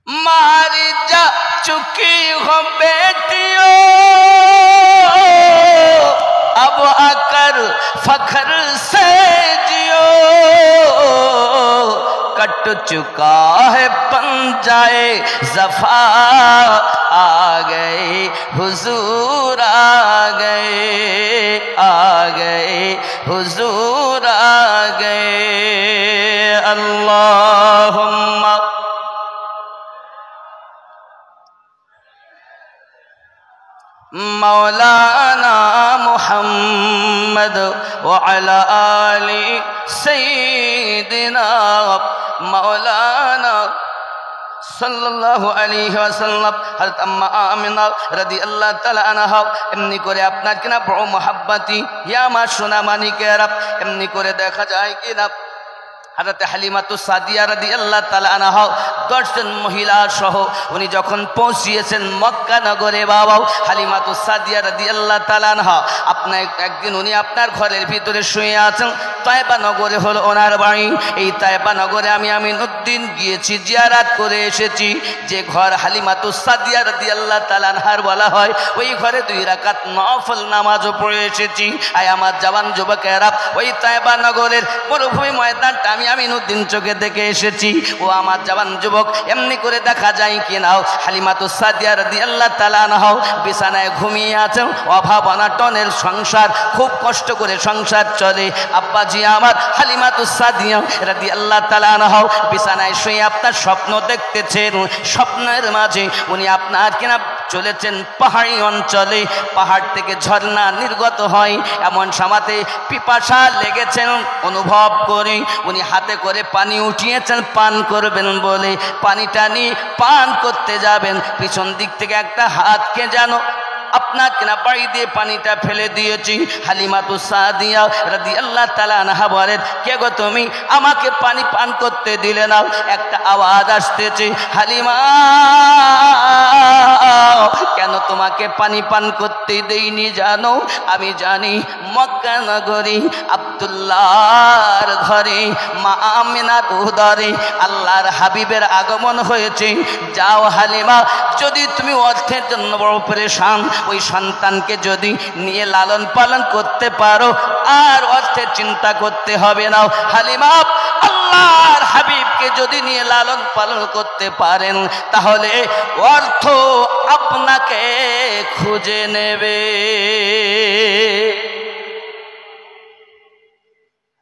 मारी जा चुकी हो बेटियों अब आकर फखर से जियो कट चुका है पंजाए ज़फ़ा आ गए हुजूर आ गए हुजूर आ गए अल्लाहुम्मा मौलाना मुहम्मद व अला आली सय्यिदिना मौलाना सल्लल्लाहु अलैहि वसल्लम हज़रत अम्मा आमिना রাদিয়াল্লাহু তাআলা আনহা এমনি করে আপনার কিনা বড় মহব্বতি ইয়া আমার সোনা মানিকেরা এমনি করে দেখা যায় কিনা हज़रत हालिमातुस सादिया রাদিয়াল্লাহু তাআলা আনহা 10 জন মহিলা সহ উনি যখন পৌঁছিয়েছেন মক্কা নগরে বাবা হালিমাতুস সাদিয়া রাদিয়াল্লাহু তাআলা আনহা আপনার একদিন উনি আপনার ঘরের ভিতরে শুয়ে আছেন তায়েবা নগরে হলো ওনার বাড়ি এই তায়েবা নগরে আমি আমিনউদ্দিন গিয়েছি জিয়ারত করে এসেছি যে ঘর হালিমাতুস সাদিয়া রাদিয়াল্লাহু তাআলা আনহার বলা হয় ওই ঘরে 2 রাকাত নফল নামাজও পড়ে এসেছি আয় আমার জওয়ান যুবকেরা ওই তায়েবা নগরের মরুভূমি ময়দানটা আমি আমিনউদ্দিন চোখে দেখে এসেছি ও আমার জওয়ান যুবক এমনি করে দেখা যায় কিনা হালিমাতুস সাদিয়া রাদিয়াল্লাহু তাআলা আনহা বিছানায় ঘুমিয়ে আছেন অভাব অনাটনের সংসার খুব কষ্ট করে সংসার চলে আব্বাজি আমার হালিমাতুস সাদিয়া রাদিয়াল্লাহু তাআলা আনহা বিছানায় শুয়ে আপনার স্বপ্ন দেখতেছেন স্বপ্নের মাঝে উনি আপনার কিনা চলেছেন পাহাড়ি অঞ্চলে পাহাড় থেকে ঝর্ণা নির্গত হয় এমন সময়তে পিপাসা লেগেছেন অনুভব করে উনি হাতে করে পানি উঠিয়েছেন পান করবেন বলে পানিটা নিয়ে পান করতে যাবেন পিছন দিক থেকে একটা হাতকে যেন আপনার কিনা বাড়ি দিয়ে পানিটা ফেলে দিয়েছি হালিমাতুস সাদিয়া রাদিয়াল্লাহু তাআলা আনহা বলেন কে গো তুমি আমাকে পানি পান করতে দিলে না একটা আওয়াজ আসতেছে হালিমা কেন তোমাকে পানি পান করতে দেইনি জানো আমি জানি মক্কা নগরী আব্দুল্লাহর ঘরে মা আমিনার উদরে আল্লাহর হাবিবের আগমন হয়েছে যাও হালিমা যদি তুমি অর্থের জন্য বড় পরেশান ওই সন্তানকে যদি নিয়ে লালন পালন করতে পারো আর অর্থের চিন্তা করতে হবে না হালিমা আল্লাহর হাবিবকে যদি নিয়ে লালন পালন করতে পারেন তাহলে অর্থ আপনাকে খুঁজে নেবে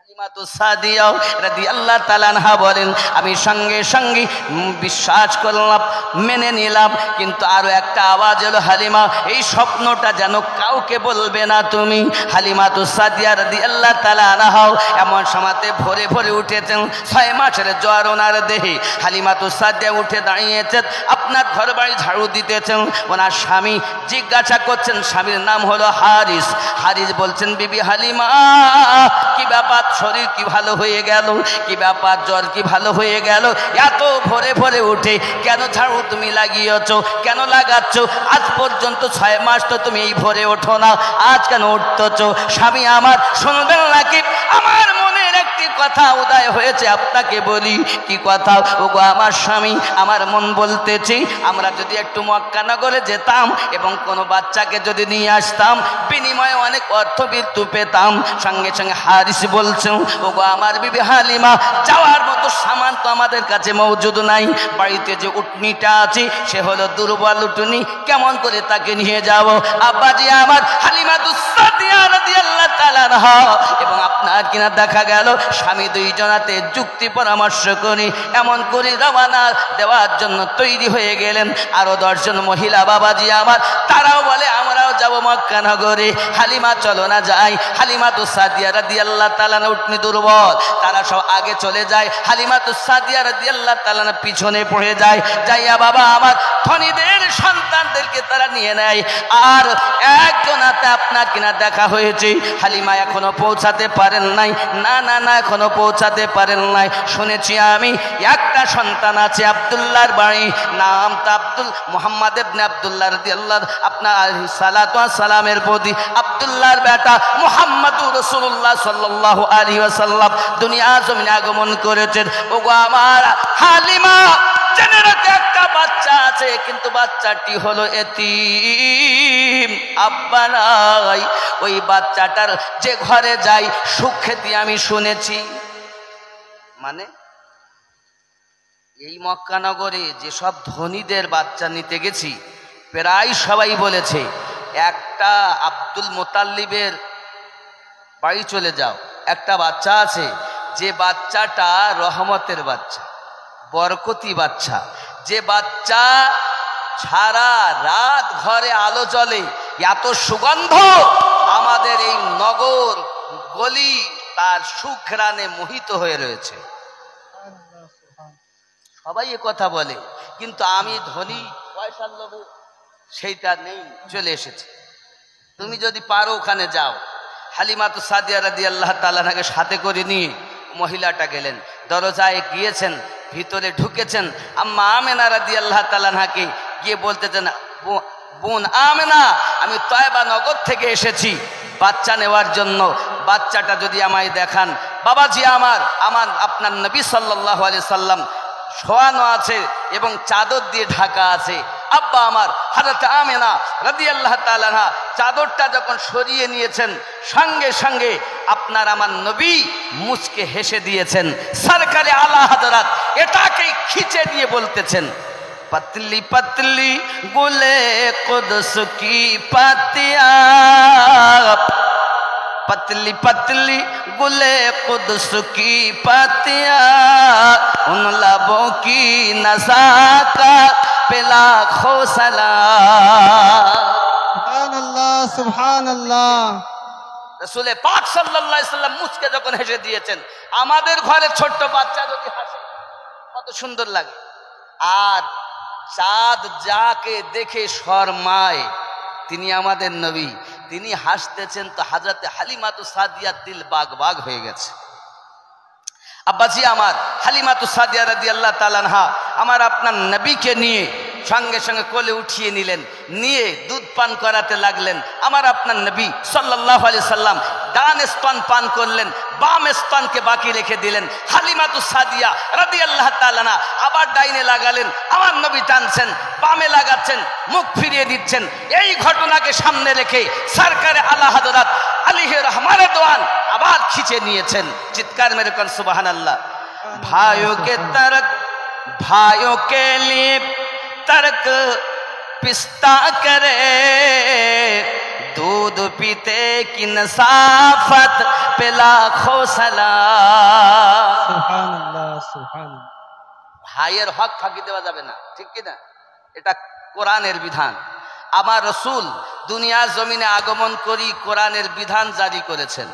হালিমাতুস সাদিয়া রাদিয়াল্লাহু তাআলা আনহা বলেন আমি সঙ্গে সঙ্গে বিশ্বাস করলাম মেনে নিলাম কিন্তু আরো একটা আওয়াজ এলো হালিমা এই স্বপ্নটা যেন কাউকে বলবে না তুমি হালিমাতুস সাদিয়া রাদিয়াল্লাহু তাআলা আনহা এমন সময়তে ভোরে ভোরে উঠেছেন 6 মাসের জ্বর ওনার দেহে হালিমাতুস সাদিয়া উঠে দাঁড়িয়েছেন আপনার ঘর বাড়ি ঝাড়ু দিতেছেন ওনার স্বামী জিজ্ঞাসা করছেন স্বামীর নাম হলো হারিস হারিস বলছেন বিবি হালিমা কি ব্যাপার শরীর কি ভালো হয়ে গেল কি ব্যাপার জ্বর কি ভালো হয়ে গেল এত ভোরে ভোরে উঠে কেন ঝাড়ু তুমি লাগিয়েছো কেন লাগাচ্ছ আজ পর্যন্ত 6 মাস তো তুমি এই ভোরে ওঠো না আজ কেন উঠতেছো স্বামী আমার শুনবেন নাকি আমার মনের একটি কথা উদয় হয়েছে আপনাকে বলি কি কথা ওগো আমার স্বামী আমার মন বলতেছে আমরা যদি একটু মক্কা নগরে যেতাম এবং কোনো বাচ্চাকে যদি নিয়ে আসতাম বিনিময়ে অনেক অর্থ বৃত্তি পেতাম সঙ্গে সঙ্গে হারিস বলছেন ওগো আমার বিবি হালিমা যাওয়ার মতো সামান তো আমাদের কাছে মজুদ নাই বাড়িতে যে উটনিটা আছে সে হলো দুর্বল উটনি কেমন করে তাকে নিয়ে যাব আব্বাজি আমার হালিমাতুস সাদিয়া রাদিয়াল্লাহু তাআলা আনহা এবং আপনার কিনা দেখা গেল স্বামী দুইজনাতে যুক্তি পরামর্শ করে এমন করে রওনা দেওয়ার জন্য তৈরি হয়ে গেলেন আরো 10 জন মহিলা বাবাজি আমার তারাও বলে আমরাও যাবো মক্কা নগরে, হালিমা চলো না যাই। হালিমা তো সাদিয়া রাদিয়াল্লাহু তাআলা উটনি দুর্বল, তারা সব আগে চলে যায়, হালিমা তো সাদিয়া রাদিয়াল্লাহু তাআলা পিছনে পড়ে যায়। যাইয়া বাবা আমার ধনীদের সন্তানদেরকে তারা নিয়ে নেয়। আর একজন হাতে আপনার কিনা দেখা হয়েছে, হালিমা এখনো পৌঁছাতে পারেন নাই। না না না, এখনো পৌঁছাতে পারেন নাই। শুনেছি আমি একটা সন্তান আছে আব্দুল্লাহর বাড়ি, নাম তো আব্দুল মুহাম্মদ ইবনে আব্দুল্লাহ রাদিয়াল্লাহু আপনার আলাইহিস সালাতু ওয়াস সালামের প্রতি আব্দুল্লাহর বেটা মুহাম্মদুর রাসূলুল্লাহ সাল্লাল্লাহু আলাইহি ওয়াসাল্লাম দুনিয়া জমিনে আগমন করেছেন। ওগো আমার হালিমা, জেনে রাখো একটা বাচ্চা আছে, কিন্তু বাচ্চাটি হলো এতিম, আব্বা নাই। ওই বাচ্চাটার যে ঘরে যাই সুখ খেতে আমি শুনেছি। মানে এই মক্কা নগরে যেসব ধনীদের বাচ্চা নিতে গেছি, প্রায় সবাই বলেছে একটা আব্দুল মোতাল্লিবের বাড়ি চলে যাও, একটা বাচ্চা আছে, যে বাচ্চাটা রহমতের বাচ্চা, বরকতি বাচ্চা, যে বাচ্চা সারা রাত ঘরে আলো জ্বলে, এত সুগন্ধ আমাদের এই নগর গলি তার সুঘ্রাণে মোহিত হয়ে রয়েছে। সবাই এ কথা বলে, কিন্তু আমি ধনী পয়সার লোভে সেইটা নেই, চলে এসেছে। তুমি যদি পারো ওখানে যাও। হালিমা তো সাদিয়া রাদিয়াল্লাহু তাআলাকে সাথে করে নিয়ে মহিলাটা গেলেন, দরজায় গিয়েছেন, ভিতরে ঢুকেছেন। আম্মা আমেনা রাদিয়াল্লাহু তাআলাকে গিয়ে বলতেছেন, বোন আমেনা, আমি তয়বা নগর থেকে এসেছি বাচ্চা নেওয়ার জন্য, বাচ্চাটা যদি আমায় দেখান। বাবাজি আমার আপনার নবী সাল্লাল্লাহু আলাইহি সাল্লাম শোয়ানো আছে এবং চাদর দিয়ে ঢাকা আছে। আব্বা আমার হযরত আমেনা রাদিয়াল্লাহু তাআলা চাদরটা যখন সরিয়ে নিয়েছেন, সঙ্গে সঙ্গে আপনার আমার নবী মুচকে হেসে দিয়েছেন। সরকারে আলা হযরত এটাকেই খিচে দিয়ে বলতেছেন, पतली पतली गुले कुद्स की पत्तियां, पतली पतली गुले कुद्स की पत्तियां, उन लबों की नज़ाकत पे लाखों सलाम। सुभान अल्लाह, सुभान अल्लाह। रसूले पाक सल्लल्लाहु अलैहि वसल्लम মুচকে যখন হেসে দিয়েছেন, আমাদের ঘরে ছোট্ট বাচ্চা যদি হাসে কত সুন্দর লাগে। আর চাঁদ যাকে দেখে শর্মায় তিনি আমাদের নবী, তিনি হাসতেছেন, তো হযরতে হালিমাতু সাদিয়ার দিল বাগ বাগ হয়ে গেছে। আব্বাজি আমার হালিমাতু সাদিয়া রাদিয়াল্লাহু তাআলা আনহা আমার আপনার নবীকে নিয়ে সঙ্গে সঙ্গে কোলে উঠিয়ে নিলেন, নিয়ে দুধ পান করাতে লাগলেন। আমার আপনার নবী সাল্লাল্লাহু আলাইহি সাল্লাম ডান স্তন পান করলেন, বাম স্তনকে বাকি রেখে দিলেন। হালিমাতু সাদিয়া রাদিয়াল্লাহু তাআলা আনহা আবার ডাইনে লাগালেন, আমার নবী টানছেন, বামে লাগাচ্ছেন, মুখ ফিরিয়ে দিচ্ছেন। এই ঘটনাকে সামনে রেখে সরকারে আলা হযরত আলাইহি রহমানে দোয়ান আবার খিচে নিয়েছেন। চিৎকার মেরে কোন সুবহানাল্লাহ। ভাইयों के तरक भाइयों के लिए तर्क पिस्ता करे, दूध पीते की नसाफत पे लाखों सलाम। सुभान अल्लाह, सुभान अल्लाह। ভাইয়ের হক ফাঁকি দেওয়া যাবে না, ঠিক কি না? এটা কোরআনের বিধান। আমার রাসূল দুনিয়ার জমিনে আগমন করি কোরআনের বিধান জারি করেছেন।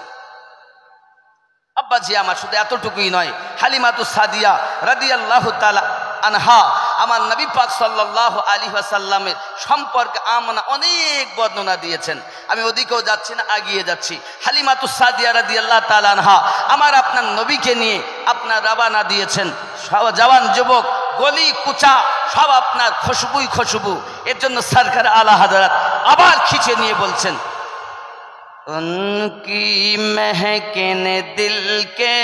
আব্বাজি আমার শুধু এতটুকুই নয়, হালিমাতু সাদিয়া রাদিয়াল্লাহু তাআলা আনহা আমার নবী পাক সাল্লাল্লাহু আলাইহি ওয়াসাল্লামের সম্পর্কে আমনা অনেক বর্ণনা দিয়েছেন। আমি ওদিকেও যাচ্ছি না, আগিয়ে যাচ্ছি। হালিমাতু সাদিয়া রাদিয়াল্লাহু তাআলা আনহা আমার আপনার নবীকে নিয়ে আপনার রওনা দিয়েছেন। সব জওয়ান যুবক গলি কুচা সব আপনার খুশবুই খুশবু। এর জন্য সরকার আলা হযরত আবার খিচে নিয়ে বলছেন, उनकी महके ने दिल के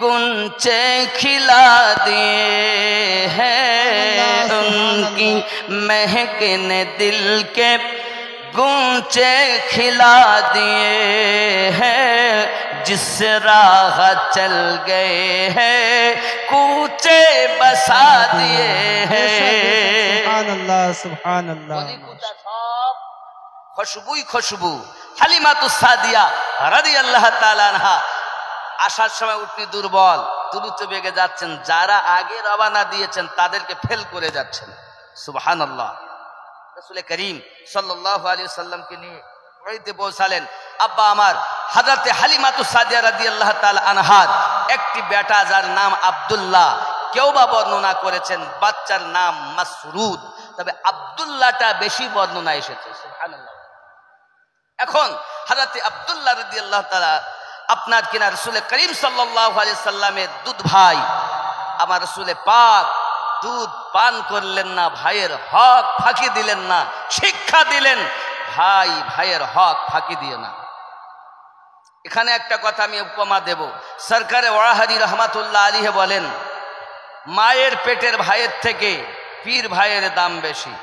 गुंचे खिला दिए हैं, उनकी महके ने दिल के गुंचे खिला दिए हैं, जिस राह चल गए हैं कूचे बसा दिए हैं। सुभान अल्लाह, सुभान अल्लाह। खुशबुई खुशबू। হালিমাতু সাদিয়া রাদিয়াল্লাহু তাআলা আনহা আসার সময় উটনি দুর্বল, দ্রুত বেগে যাচ্ছেন, যারা আগে রওনা দিয়েছেন তাদেরকে ফেল করে যাচ্ছেন। সুবহানাল্লাহ। রাসূল করিম সাল্লাল্লাহু আলাইহি ওয়াসাল্লামকে নিয়ে বাড়িতে পৌঁছালেন। আব্বা আমার হযরতে হালিমাতুস সাদিয়া রাদিয়াল্লাহু তাআলা আনহার একটি বেটা যার নাম আব্দুল্লাহ, কেউ বা বর্ণনা করেছেন বাচ্চার নাম মাসরুদ, তবে আব্দুল্লাহটা বেশি বর্ণনা এসেছে। সুবহানাল্লাহ। এখন হযরতে আব্দুল্লাহ রাদিয়াল্লাহু তাআলা আপনার কিনা রাসূল করিম সাল্লাল্লাহু আলাইহি সাল্লামের দুধ ভাই, আমার রাসূল পাক দুধ পান করলেন না, ভাইয়ের হক ফাঁকি দিলেন না, শিক্ষা দিলেন ভাই ভাইয়ের হক ফাঁকি দিও না। এখানে একটা কথা আমি উপমা দেব। সরকারে ওয়াহাদি রহমাতুল্লাহ আলাইহি বলেন, মায়ের পেটের ভাইয়ের থেকে পীর ভাইয়ের দাম বেশি।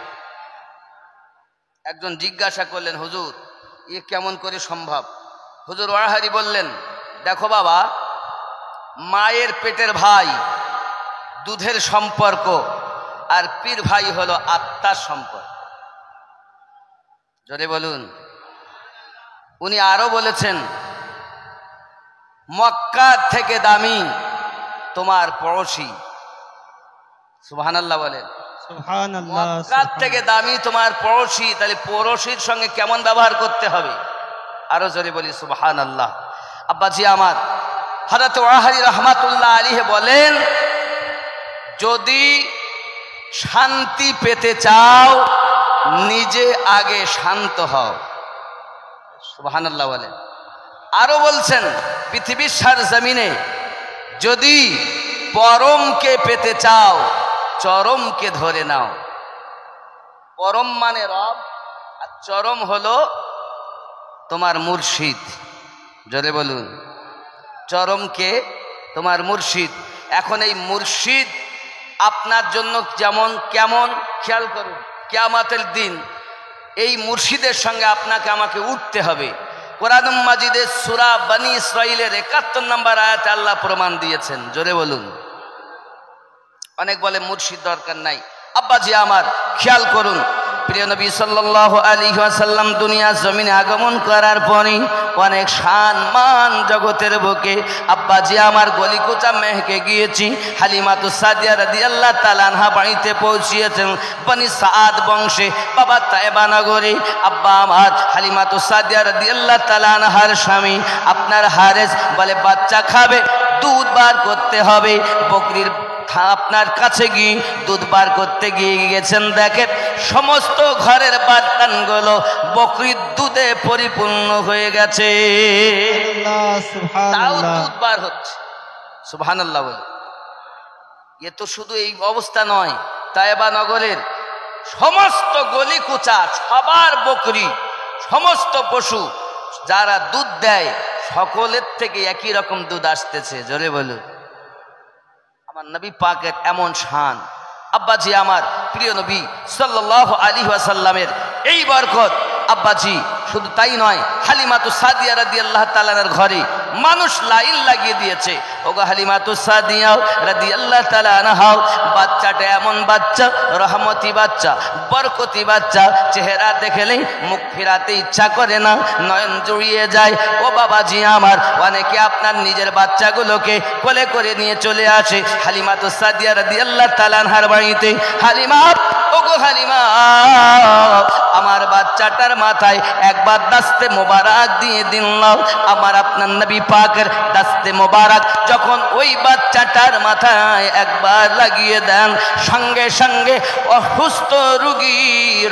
একজন জিজ্ঞাসা করলেন, হুজুর এ কেমন করে সম্ভব? হুজুর ওয়াহাদি বললেন, দেখো বাবা, মায়ের পেটের ভাই দুধের সম্পর্ক, আর পীর ভাই হলো আত্মার সম্পর্ক। জোরে বলুন। উনি আরো বলেছেন, মক্কা থেকে দামি তোমার পড়োশি। সুবহানাল্লাহ বলেন। সুবহানাল্লাহ। মক্কা থেকে দামি তোমার পড়োশি, তাহলে পড়োশির সঙ্গে কেমন ব্যবহার করতে হবে? আরো জোরে বলি সুবহানাল্লাহ। আব্বাজি আমার হযরত ওয়াহাদি রাহমাতুল্লাহ আলাইহি বলেন, যদি শান্তি পেতে চাও নিজে আগে শান্ত হও। সুবহানাল্লাহ বলেন। আরো বলছেন, পৃথিবীর সার জমিনে যদি পরমকে পেতে চাও চরমকে ধরে নাও। পরম মানে রব, আর চরম হলো তোমার মুর্শিদ। জোরে বলুন। চরমকে তোমার মুর্শিদ। এখন এই মুর্শিদ আপনার জন্য যেমন কেমন, খেয়াল করুন, কিয়ামতের দিন এই মুর্শিদের সঙ্গে আপনাকে আমাকে উঠতে হবে। কোরআন মাজিদের সূরা বনী ইসরাঈলের ৭১ নম্বর আয়াতে আল্লাহ প্রমাণ দিয়েছেন। জোরে বলুন। অনেক বলে মুর্শিদ দরকার নাই। আব্বাজি আমার খেয়াল করুন, প্রিয় নবী সাল্লাল্লাহু আলাইহি ওয়াসাল্লাম দুনিয়া জমিনে আগমন করার পরই অনেক সম্মান জগতের বুকে আব্বাজি আমার গলিকুচা মেহকে গিয়েছি। হালিমাতুস সাদিয়া রাদিয়াল্লাহু তাআলা আনহা বাড়িতে পৌঁছিয়েছেন বনি সাদ বংশে, বাবা তায়েবা নগরে। আব্বা আমার হালিমাতুস সাদিয়া রাদিয়াল্লাহু তাআলা আনহার স্বামী আপনার হারেস বলে বাচ্চা খাবে, দুধ বার করতে হবে। বকরির আপনার কাছে গিয়ে দুধ বার করতে গিয়ে গেছেন, দেখেন সমস্ত ঘরের বার্তানগুলো বকরির দুধে পরিপূর্ণ হয়ে গেছে, তাও দুধ বার হচ্ছে। সুবহানাল্লাহ বলে। এ তো শুধু এই অবস্থা নয়, তায়েবা নগরের সমস্ত গলি কুচা সবার বকরি, সমস্ত পশু যারা দুধ দেয় সকলের থেকে একই রকম দুধ আসতেছে। জোরে বলুন। আমার নবী পাকের এমন শান। আব্বাজি আমার প্রিয় নবী সাল্লাল্লাহু আলাইহি ওয়াসাল্লামের এই বরকত। আব্বাজি শুধু তাই নয়, হালিমাতুস সাদিয়া রাদিয়াল্লাহু তাআলার ঘরে মানুষ লাইন লাগিয়ে দিয়েছে। ওগো হালিমাতুস সাদিয়া রাদিয়াল্লাহু তাআলা আনহা, বাচ্চাটা এমন বাচ্চা, রহমতি বাচ্চা, বরকতি বাচ্চা, চেহারা দেখলেই মুখ ফেরাতে ইচ্ছা করে না, নয়ন জুড়িয়ে যায়। ও বাবাজি আমার, অনেকে আপনার নিজের বাচ্চাগুলোকে কোলে করে নিয়ে চলে আসে হালিমাতুস সাদিয়া রাদিয়াল্লাহু তাআলা আনহার বাড়িতে। হালিমা, ওগো হালিমা, আমার বাচ্চাটার মাথায় একবার দাস্তে মোবারক দিয়ে দিলাম। আমার আপনার নবী পাকের দাস্তে মোবারক যখন ওই বাচ্চাটার মাথায় একবার লাগিয়ে দেন, সঙ্গে সঙ্গে অসুস্থ রোগী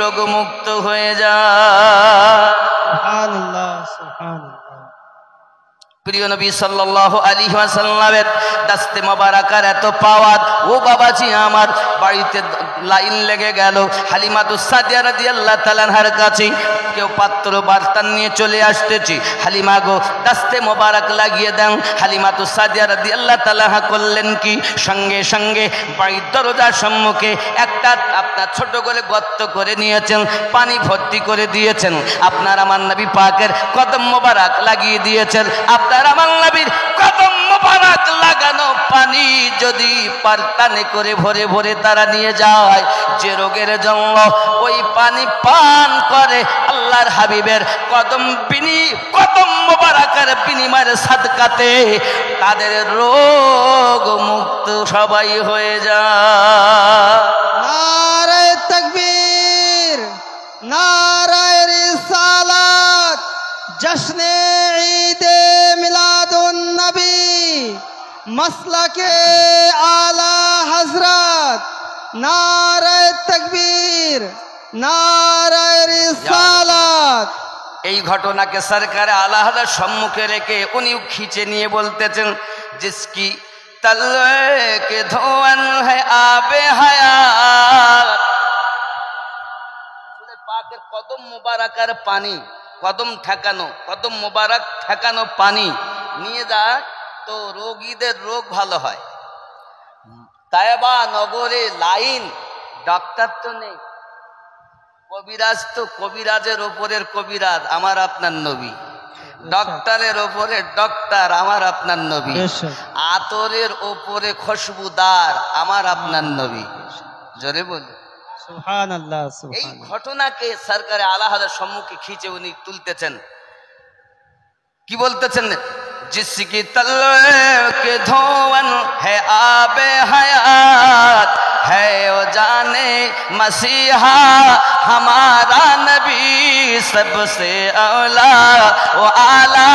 রোগমুক্ত হয়ে যায়। সুবহানাল্লাহ। সুবহানাল্লাহ। প্রিয় নবী সাল্লাল্লাহু আলাইহি ওয়াসাল্লামের দাস্তে মোবারকার এত পাওয়ার। ও বাবাজি আমার, বাড়িতে লাইন লেগে গেল হালিমাতুস সাদিয়া রাদিয়াল্লাহু তাআলা আনহার কাছে। কেউ পাত্র বার্তান নিয়ে চলে আসতেছি, হালিমা গো দাস্তে মোবারক লাগিয়ে দেন। হালিমাতুস সাদিয়া রাদিয়াল্লাহু তাআলা আনহা করলেন কি, সঙ্গে সঙ্গে বাড়ির দরজার সম্মুখে একটা আপনার ছোট করে গর্ত করে নিয়েছেন, পানি ভর্তি করে দিয়েছেন। আপনার আমার নবী পাকের কদম মোবারক লাগিয়ে দিয়েছেন। আপনার আমার নবীর কদম মোবারক লাগানো পানি যদি পারতানে করে ভরে ভরে তারা নিয়ে যায়, যে রোগের জন্য ওই পানি পান করে আল্লাহর হাবিবের কদম মোবারকের বিনিময়ের সাদকাতে তাদের রোগ মুক্ত সবাই হয়ে যায়। নারে তাকবীর। मसलके आला हजरत नारे तकबीर नारे रिसालत। এই ঘটনাকে সরকারে আলা হযরত সম্মুখে রেখে উনি খিচে নিয়ে বলতেছেন, জিসকি তলওয়ে কে ধোয়ান হ্যায় আবে হায়াত। রাসূলের পাকের কদম মুবারাকার পানি, কদম ঠেকানো, কদম মুবারক ঠেকানো পানি নিয়ে যায় তো রোগীদের রোগ ভালো হয়। তায়েবা নগরে লাইন, ডাক্তার তো নেই, কবিরাজ তো কবিরাজের ওপরের কবিরাজ আমার আপনার নবী, ডক্টরের ওপরে ডক্টর আমার আপনার নবী, আতরের ওপরে খুশবুদার আমার আপনার নবী। জোরে বলি সুবহানাল্লাহ। এই ঘটনাকে সরকারে আলা হযরত সম্মুখে খিচে উনি তুলতেছেন, কি বলতেছেন, जिसकी तलवे के धोवन है आबे हयात है वो जाने मसीहा हमारा नबी सबसे औला वो आला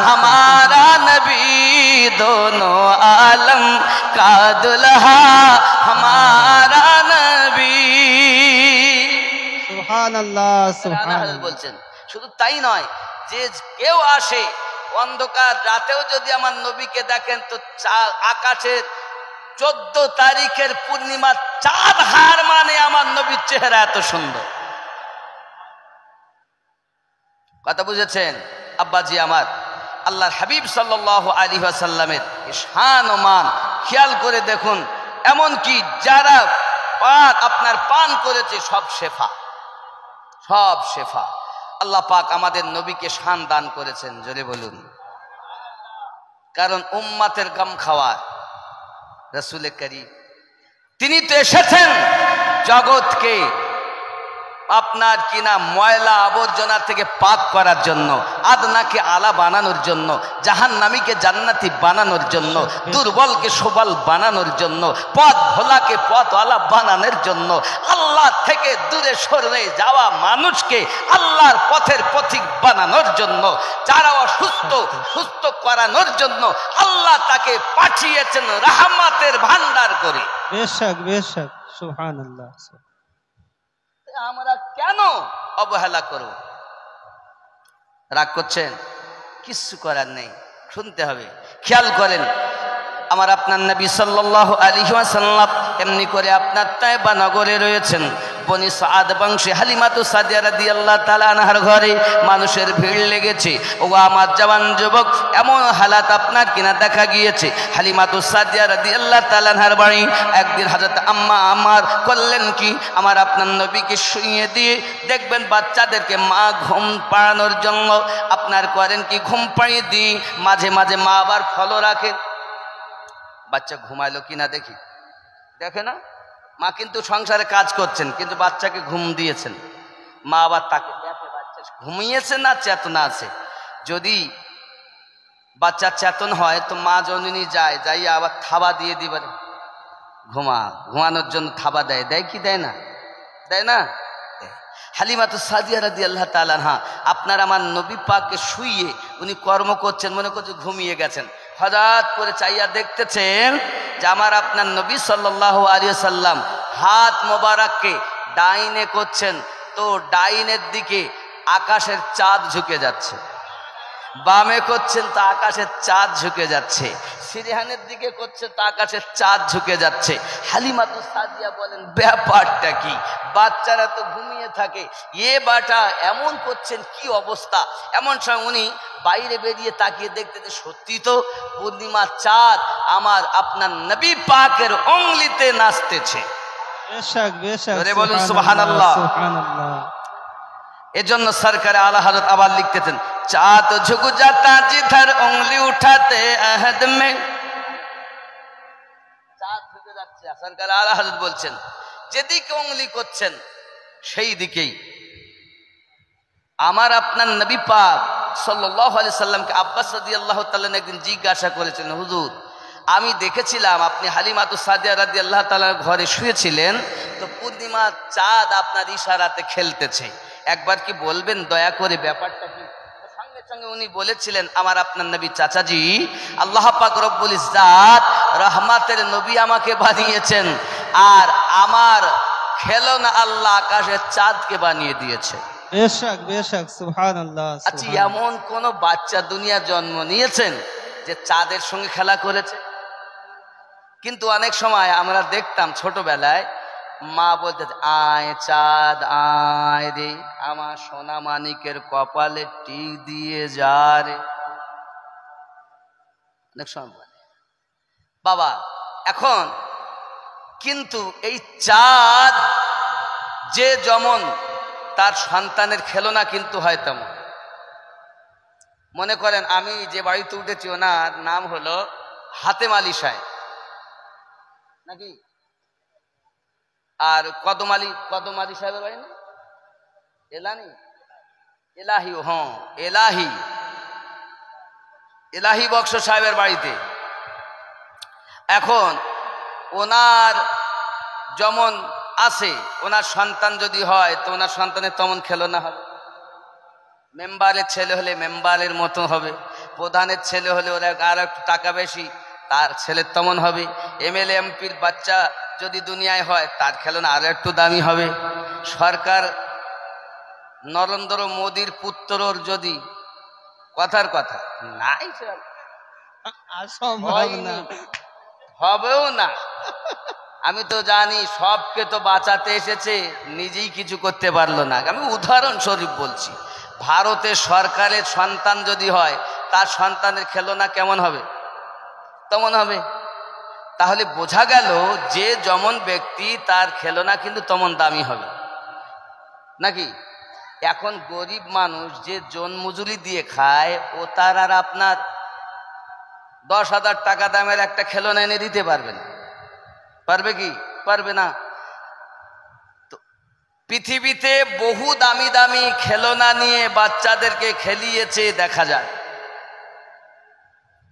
हमारा नबी दोनों आलम का दुल्हा हमारा नबी। সুবহানাল্লাহ সুবহানাল্লাহ বলছেন। শুধু তাই নয়, যে কেউ আসে অন্ধকার রাতেও যদি আমার নবীকে দেখেন তো আকাশের 14 তারিখের পূর্ণিমা চাঁদ হার মানে আমার নবীর চেহারা এত সুন্দর। কথা বুঝেছেন আব্বাজি আমার? আল্লাহর হাবিব সাল্লাল্লাহু আলাইহি ওয়াসাল্লামের শান ও মান খেয়াল করে দেখুন, এমন কি যারা আপনার পান করেছে সব শেফা, সব শেফা। আল্লাহ পাক আমাদের নবীকে শান দান করেছেন, জোরে বলুন। কারণ উম্মাতের গাম খাওয়ার রাসূল করিম তিনি তো এসেছেন জগৎকে আপনার কিনা ময়লা আবর্জনা থেকে পাক করার জন্য, আদনাকে আলা বানানোর জন্য, জাহান্নামীকে জান্নাতি বানানোর জন্য, দুর্বলকে সবল বানানোর জন্য, পথ ভোলাকে পথওয়ালা বানানোর জন্য, আল্লাহ থেকে দূরে সরে যাওয়া মানুষকে আল্লাহর পথের পথিক বানানোর জন্য, যারা অসুস্থ সুস্থ করানোর জন্য আল্লাহ তাকে পাঠিয়েছেন রহমতের ভান্ডার করে। বেশক বেশক সুবহানাল্লাহ। আমরা কেন অবহেলা করব? রাগ করছেন? কিছু করার নেই, শুনতে হবে। খেয়াল করেন, আমার আপনার নবী সাল্লাল্লাহু আলাইহি ওয়াসাল্লাম এমনি করে আপনার তায়েবা নগরে রয়েছেন। বনি সাদ বংশে হালিমাতু সাদিয়া রাদিয়াল্লাহু তাআলা আনহার ঘরে মানুষের ভিড় লেগেছে। ও আমার জওয়ান যুবক, এমন হালাত আপনার কিনা দেখা গিয়েছে। হালিমাতু সাদিয়া রাদিয়াল্লাহু তাআলা আনহার বাড়ি একদিন হযরত আম্মা আমার করলেন কি, আমার আপনার নবীকে শুইয়ে দিয়ে দেখবেন বাচ্চাদেরকে মা ঘুম পাড়ানোর জন্য আপনার করেন কি, ঘুম পাড়িয়ে দিই। মাঝে মাঝে মা আবার ফলো রাখেন, বাচ্চা ঘুমাইলো কিনা দেখি, দেখে না? মা কিন্তু সংসারে কাজ করছেন, কিন্তু বাচ্চাকে ঘুম দিয়েছেন। মা আবার তাকে দেখে বাচ্চা ঘুমিয়েছে না চেতনা আছে। যদি বাচ্চা চেতন হয় তো মা জননী যায়, যাই আবার থাবা দিয়ে দিবে, ঘুমানোর জন্য থাবা দেয়, দেয় কি দেয় না? দেয় না? হালিমাতু সাদিয়া রাদিয়াল্লাহু তাআলা আনহা আপনার আমার নবী পাককে শুইয়ে উনি কর্ম করছেন, মনে করছে ঘুমিয়ে গেছেন। হঠাৎ করে চাইয়া দেখতেছেন যে আমার আপনার নবী সাল্লাল্লাহু আলাইহি ওয়াসাল্লাম হাত মোবারককে ডাইনে করছেন, তো ডাইনের দিকে আকাশের চাঁদ ঝুঁকে যাচ্ছে, বামে করছেন তা আকাশের চাঁদ ঝুঁকে যাচ্ছে, সিরহানের দিকে করছে তা আকাশের চাঁদ ঝুঁকে যাচ্ছে। হালিমাতু সাদিয়া বলেন ব্যাপারটা কি? বাচ্চারা তো ঘুমিয়ে থাকে, এ বাটা এমন করছেন, কি অবস্থা? এমন সময় উনি বাইরে বেরিয়ে তাকিয়ে দেখতে যে সত্যি তো পূর্ণিমা চাঁদ আমার আপনার নবী পাকের অঙ্গলিতে নাচতেছে। বেশক বেশক বলুন সুবহানাল্লাহ সুবহানাল্লাহ। এজন্য সরকার আলা হযরত আবার লিখতেছেন, চাঁদ ঝুক जाता जिधर उंगली उठाते अहद में। চাঁদ ঝুঁকে যাচ্ছে, সরকার আলা হযরত বলছেন যেদিকে উংলি করছেন সেই দিকেই আমার আপনার নবী পাক সাল্লাল্লাহু আলাইহি সাল্লামকে আব্বাস রাদিয়াল্লাহু তাআলা একদিন জিজ্ঞাসা করেছিলেন, হুজুর আমি দেখেছিলাম আপনি হালিমাতু সাদিয়া রাদিয়াল্লাহু তাআলার ঘরে শুয়েছিলেন, তো পূর্ণিমা চাঁদ আপনার ইশারাতে খেলতেছে, একবার কি বলবেন দয়া করে ব্যাপারটা কি? সঙ্গে সঙ্গে সঙ্গে উনি বলেছিলেন, আমার আপনার নবী চাচাজি, আল্লাহ পাক রব্বুল ইজ্জাত রহমাতের নবী আমাকে বানিয়েছেন, আর আমার খেলনা আল্লাহ আকাশের চাঁদকে বানিয়ে দিয়েছে। বেশক বেশক সুবহানাল্লাহ। আচ্ছা, এমন কোন বাচ্চা দুনিয়া জন্ম নিয়েছেন যে চাঁদের সঙ্গে খেলা করেছে? কিন্তু অনেক সময় আমরা দেখতাম ছোটবেলায় মা বলতে, আয় চাঁদ আয় রে, আমার সোনা মানিকের কপালে টিক দিয়ে যা রে। অনেক সময় বলে বাবা। এখন কিন্তু এই চাঁদ যে যেমন তার সন্তানের খেলনা কিন্তু হয় তেমন। মনে করেন আমি যে বাড়িতে উঠেছি ওনার নাম হলো হাতেম আলী সাহেব নাকি, আর কদম আলী সাহেবের বাড়ি না এলানি, এলাহি, হ্যাঁ এলাহি বক্স সাহেবের বাড়িতে। এখন ওনার যেমন আছে, ওনার সন্তান যদি হয় তো ওনার সন্তানের তেমন খেলনা হবে। মেম্বারের ছেলে হলে মেম্বারের মতো হবে, প্রধানের ছেলে হলে ওরা আর একটু টাকা বেশি, তার ছেলের তেমন হবে। এমএলএ এমপির বাচ্চা যদি দুনিয়ায় হয় তার খেলনা আরো একটু দামি হবে। সরকার নরেন্দ্র মোদীর পুত্রর যদি, কথার কথা নাই, হবেও না। আমি তো জানি সবকে তো বাঁচাতে এসেছে, নিজেই কিছু করতে পারলো না। আমি উদাহরণস্বরূপ বলছি, ভারতের সরকারের সন্তান যদি হয় তার সন্তানের খেলনা কেমন হবে? তেমন হবে। তাহলে বোঝা গেল যে যেমন ব্যক্তি তার খেলনা কিন্তু তেমন দামি হবে নাকি। এখন গরিব মানুষ যে জন মজুরি দিয়ে খায়, ও তার আর আপনার 10,000 টাকা দামের একটা খেলনা এনে দিতে পারবে না। পারবে কি? পারবে না। তো পৃথিবীতে বহু দামি দামি খেলনা নিয়ে বাচ্চাদেরকে খেলিয়েছে দেখা যায়,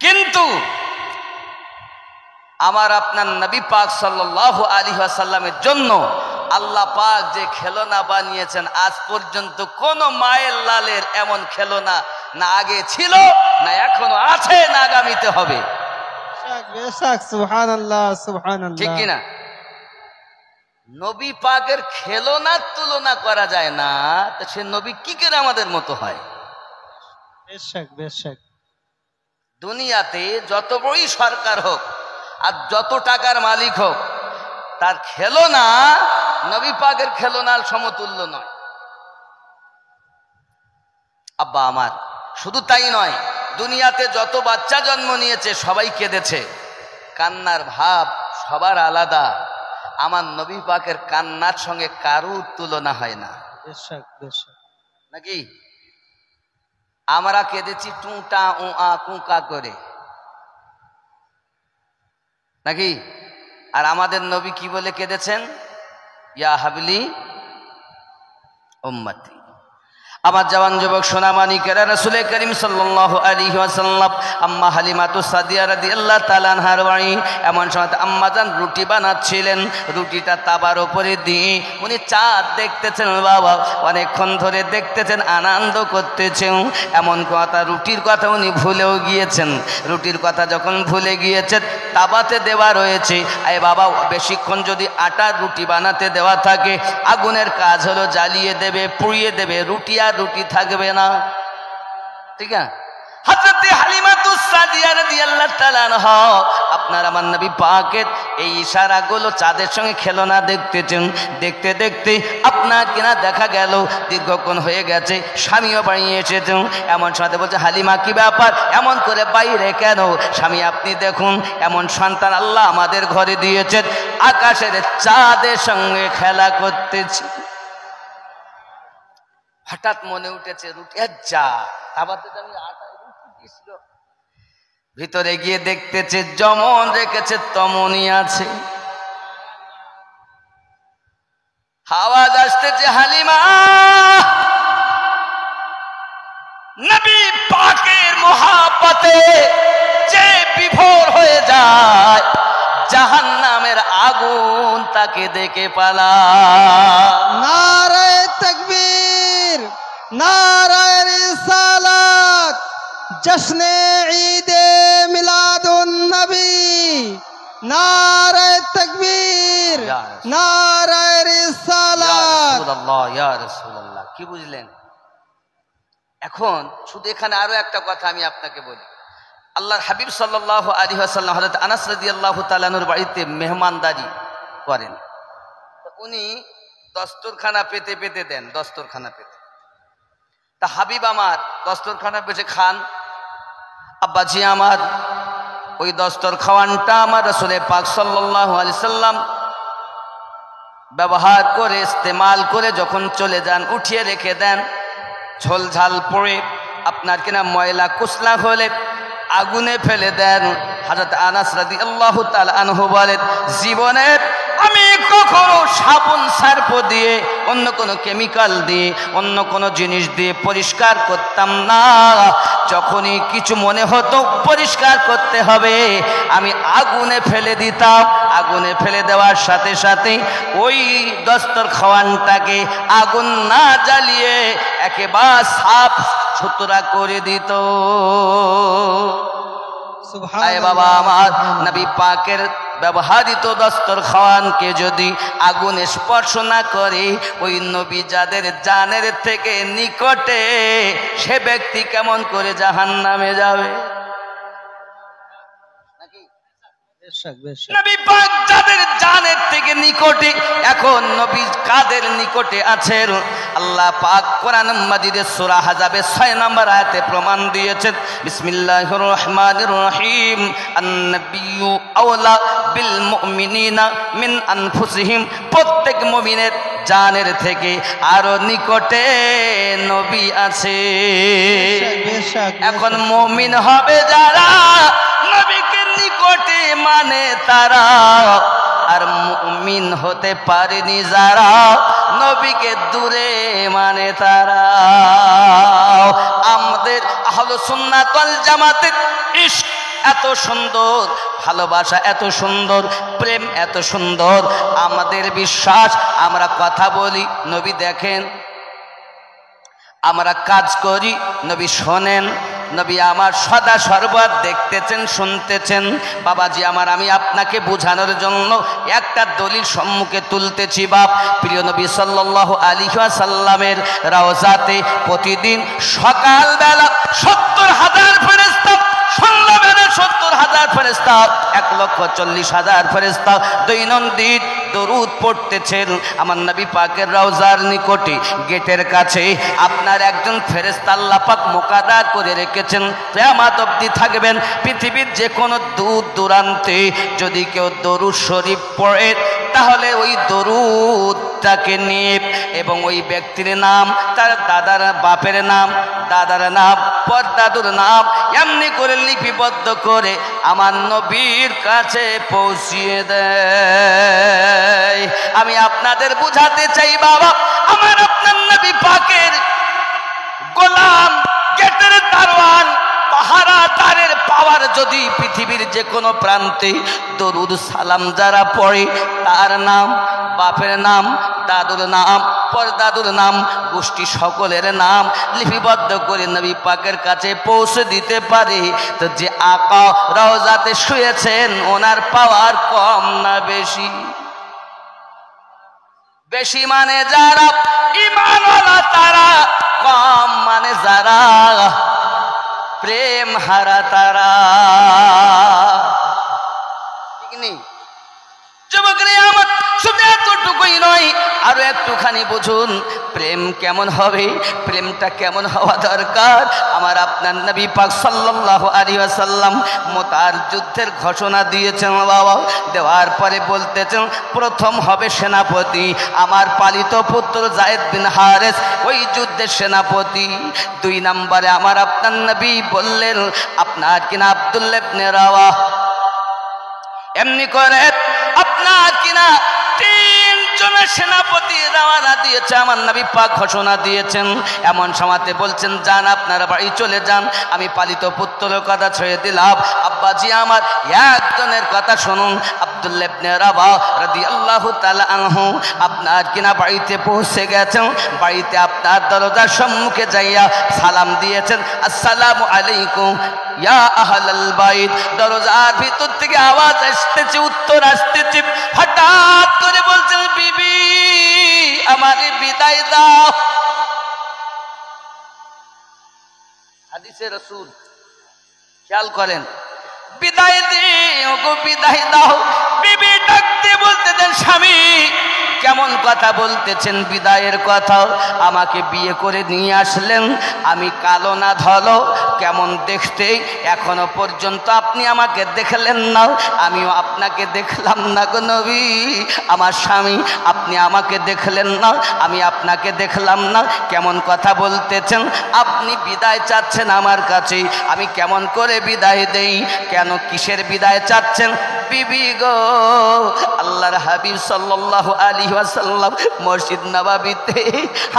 কিন্তু আমার আপনার নবী পাক সাল্লাল্লাহু আলাইহি ওয়াসাল্লামের জন্য আল্লাহ পাক যে খেলনা বানিয়েছেন, আজ পর্যন্ত কোন মায়ের লালের এমন খেলনা না আগে ছিল, না এখনো আছে, না আগামীতে হবে। সুবহানাল্লাহ সুবহানাল্লাহ, ঠিক কিনা? নবী পাকের খেলনার তুলনা করা যায় না, তো সে নবী কি করে আমাদের মতো হয়? বেশক বেশক। দুনিয়াতে যত বড়ই সরকার হোক আর যত টাকার মালিক হোক, তার খেলনা নবী পাকের খেলনার সমতুল্য নয়। আব্বা আমার, শুধু তাই নয়, দুনিয়াতে যত বাচ্চা জন্ম নিয়েছে সবাই কেঁদেছে, কান্নার ভাব সবার আলাদা। আমার নবী পাকের কান্নার সঙ্গে কারুর তুলনা হয় না। বেশক বেশক নাকি? আমরা কেঁদেছি টুঁটা উ আ কুঁকা করে নাকি, আর আমাদের নবী কি বলে কেঁদেছেন? ইয়া হাবলি উম্মতি। আমার জওয়ান যুবক সোনামানিকেরা, রাসূল করিম সাল্লাল্লাহু আলাইহি ওয়াসাল্লাম আম্মা হালিমাতুস সাদিয়া রাদিয়াল্লাহু তাআলা আনহার বাড়ি এমন সময় আম্মাজান রুটি বানাচ্ছিলেন, রুটিটা তাবার উপরে দিয়ে উনি চাঁদ দেখতেছেন। বাবা অনেকক্ষণ ধরে দেখতেছেন, আনন্দ করতেছেন। এমন কথা, রুটির কথা উনি ভুলেও গিয়েছেন। রুটির কথা যখন ভুলে গিয়েছেন, তাবাতে দেওয়া রয়েছে। আরে বাবা, বেশিক্ষণ যদি আটার রুটি বানাতে দেওয়া থাকে, আগুনের কাজ হলো জ্বালিয়ে দেবে, পুড়িয়ে দেবে, রুটি আর রুটি থাকবে না। ঠিক আছে? হযরত হালিমাতুস সাদিয়া রাদিয়াল্লাহু তাআলা আনহা আপনার আমার নবী পাকের এই ইশারাগুলো চাঁদের সঙ্গে খেলনা দেখতেছেন। দেখতে দেখতে আপনার কিনা দেখা গেল দীর্ঘক্ষণ হয়ে গেছে, স্বামীও বাড়ি এসেছেন। এমন সাথে বলছে, হালিমা কি ব্যাপার, এমন করে বাইরে কেন? স্বামী আপনি দেখুন, এমন সন্তান আল্লাহ আমাদের ঘরে দিয়েছেন, আকাশের চাঁদের সঙ্গে খেলা করতেছে। হঠাৎ মনে উঠেছে রুটি, যা আবার আমি আটায় রুটি দিয়েছিল। ভিতরে গিয়ে দেখতেছে যেমন রেখেছে তেমনই আছে। আওয়াজ আসতেছে, হালিমা। নবী পাকের মহাব্বতে যে বিভোর হয়ে যায়, জাহান্নামের আগুন তাকে দেখে পালায়। নারায়ে তাকবীর, নারায়ে রিসালাত, জশ্নে ঈদে মিলাদুন নবী, নারায়ে তাকবীর, ইয়া রাসূল। নারায়ে ইয়া রিসালাত। রাসূলুল্লাহ, ইয়া রাসূলুল্লাহ। কি বুঝলেন? এখন শুধু এখানে আরো একটা কথা আমি আপনাকে বলি। আল্লাহর হাবিব সাল্লাল্লাহু আলাইহি ওয়াসাল্লাম হযরত আনাস রাদিয়াল্লাহু তাআলা আনহুর বাড়িতে মেহমানদারি করেন। তো উনি দস্তরখানা পেতে পেতে দেন, দস্তরখানা পেতে। তা হাবিব আমার দস্তরখানা পেতে খান। আব্বাজি আমার ওই দস্তর খাওয়ানটা আমার রাসূল পাক সাল্লাল্লাহু আলাইহি সাল্লাম ব্যবহার করে ইস্তেমাল করে যখন চলে যান উঠিয়ে রেখে দেন। ঝোল ঝাল পড়ে আপনার কিনা ময়লা কুসলা হলে আগুনে ফেলে দেন। হযরত আনাস রাদিয়াল্লাহু তাআলা আনহু বলেন, জীবনে আমি কখনো সাবুন সার্ফ দিয়ে, অন্য কোনো কেমিক্যাল দিয়ে, অন্য কোনো জিনিস দিয়ে পরিষ্কার করতাম না। যখনই কিছু মনে হতো পরিষ্কার করতে হবে, আমি আগুনে ফেলে দিতাম। আগুনে ফেলে দেওয়ার সাথে সাথে ওই দস্তর খাওয়ানটাকে আগুন না জ্বালিয়ে একেবারে সাফ সুতরা করে দিত। আয় বাবা আমার, নবী পাকের ব্যবহৃত দস্তর খাওয়ানকে যদি আগুন স্পর্শ না করে, ওই নবী যাদের জানের থেকে নিকটে, সে ব্যক্তি কেমন করে জাহান্নামে যাবে? বেশক বেশক। নবী পাক যাদের জানের থেকে নিকটে, এখন নবী কাদের নিকটে আছেন? আল্লাহ পাক কোরআন মাজিদের সূরা আহজাবের 6 নম্বর আয়াতে প্রমাণ দিয়েছেন। বিসমিল্লাহির রহমানির রহিম। আন-নাবিয়্যু আওলা বিল মুমিনিনা মিন আনফুসিহিম। প্রত্যেক মুমিনের জানের থেকে আরো নিকটে নবী আছে। বেশক। এখন মুমিন হবে যারা নবীকে নিকটে মানে তারা, আর মুমিন হতে পারেনি যারা নবীকে দূরে মানে তারা। আমাদের আহলুস সুন্নাত ওয়াল জামাতের ইশক এত সুন্দর, ভালোবাসা এত সুন্দর, প্রেম এত সুন্দর, আমাদের বিশ্বাস, আমরা কথা বলি নবী দেখেন, আমরা কাজ করি নবী শোনেন। নবী আমার সদা সর্বদা দেখতেছেন, শুনতেছেন। বাবাজি আমার, আমি আপনাকে বোঝানোর জন্য একটা দলিল সম্মুখে তুলতেছি। বাপ প্রিয় নবী সাল্লাল্লাহু আলাইহি ওয়াসাল্লামের রওজাতে প্রতিদিন সকালবেলা 70,000 ফেরেশতা, 70,000 ফেরেশতা, 1,40,000 ফেরেশতা দৈনন্দিন দরুদ পড়তেছেন আমার নবী পাকের রওজার নিকটে। গেটের কাছে আপনার একজন ফেরেশতা আল্লাহ পাক মুকাদ্দার করে রেখেছেন, কিয়ামত অবধি থাকবেন। পৃথিবীর যে কোনো দূর দূরান্তে যদি কেউ দরুদ শরীফ পড়ে, তাহলে ওই দরুদটাকে নিয়ে এবং ওই ব্যক্তির নাম, তার দাদার বাপের নাম, দাদার নাম, পরদাদুর নাম এমনি করে লিপিবদ্ধ করে আমার নবীর কাছে পৌঁছিয়ে দেয়। আমি আপনাদের বুঝাতে চাই বাবা আমার, আপনার নবী পাকের গোলাম, গেটের দারোয়ান, পাহারাদারের পাওয়ার যদি পৃথিবীর যে কোনো প্রান্তে দরুদ সালাম যারা পড়ে, তার নাম, বাপের নাম, দাদুর নাম, পরদাদুর নাম, গোষ্ঠী সকলের নাম লিপিবদ্ধ করে নবী পাকের কাছে পৌঁছে দিতে পারে, তো যে আকা রওজাতে শুয়েছেন ওনার পাওয়ার কম না বেশি? বেশি মানে যারা ঈমানওয়ালা তারা, কম মানে যারা প্রেম হারা তারা। ঠিক নেই যুবকরা আমার? শুধু এতটুকুই নয়, আরো একটুখানি বুঝুন প্রেম কেমন হবে, প্রেমটা কেমন হওয়া দরকার। আমার আপনার নবী পাক সাল্লাল্লাহু আলাইহি ওয়াসাল্লাম মুতার যুদ্ধের ঘোষণা দিয়েছেন বাবা। দেওয়ার পরে বলতেছেন প্রথম হবে সেনাপতি আমার পালিত পুত্র যায়েদ বিন হারেস, ওই যুদ্ধের সেনাপতি। 2 নম্বরে আমার আপনার নবী বললেন আপনার কিনা আব্দুল্লাহ ইবনে রাওয়াহ। এমনি করে আপনার কিনা 3 জনের সেনাপতি রওনা দিয়েছে, আমার নবী পাক ঘোষণা দিয়েছেন। এমন সময়তে বলছেন যান আপনারা বাড়ি চলে যান, আমি পালিত পুত্রের কথা ছেড়ে দিলাম। আব্বাজি আমার একজনের কথা শুনুন, আব্দুল্লাহ ইবনে রাবাহ রাদিয়াল্লাহু তাআলা আনহু আপনার কিনা বাড়িতে পৌঁছে গেছেন, বাড়িতে আপনার দরজার সম্মুখে যাইয়া সালাম দিয়েছেন, আসসালামু আলাইকুম ইয়া আহলাল বাইত। দরজার ভিতর থেকে আওয়াজ আসতেছে, উত্তর আসতেছে। হঠাৎ করে বলছেন, বিবি আমাকে বিদায় দাও। হাদিসে রাসূল খেয়াল করেন, বিদায় দিও গো, বিদায় দাও। বিবি ডাকতে বলতে দেন, স্বামী কেমন কথা বলতেছেন, বিদায়ের কথা? আমাকে বিয়ে করে নিয়ে আসলেন, আমি কালো না ধলো, কেমন দেখতে, এখনো পর্যন্ত আপনি আমাকে দেখলেন না, আমিও আপনাকে দেখলাম না গো নবী। আমার স্বামী, আপনি আমাকে দেখলেন না, আমি আপনাকে দেখলাম না, কেমন কথা বলতেছেন? আপনি বিদায় চাচ্ছেন আমার কাছে, আমি কেমন করে বিদায় দেই? কেন, কিসের বিদায় চাচ্ছেন? বিবি গো, আল্লাহর হাবিব সাল্লাল্লাহু আলাইহি ওয়াসাল্লাম মসজিদ নববীতে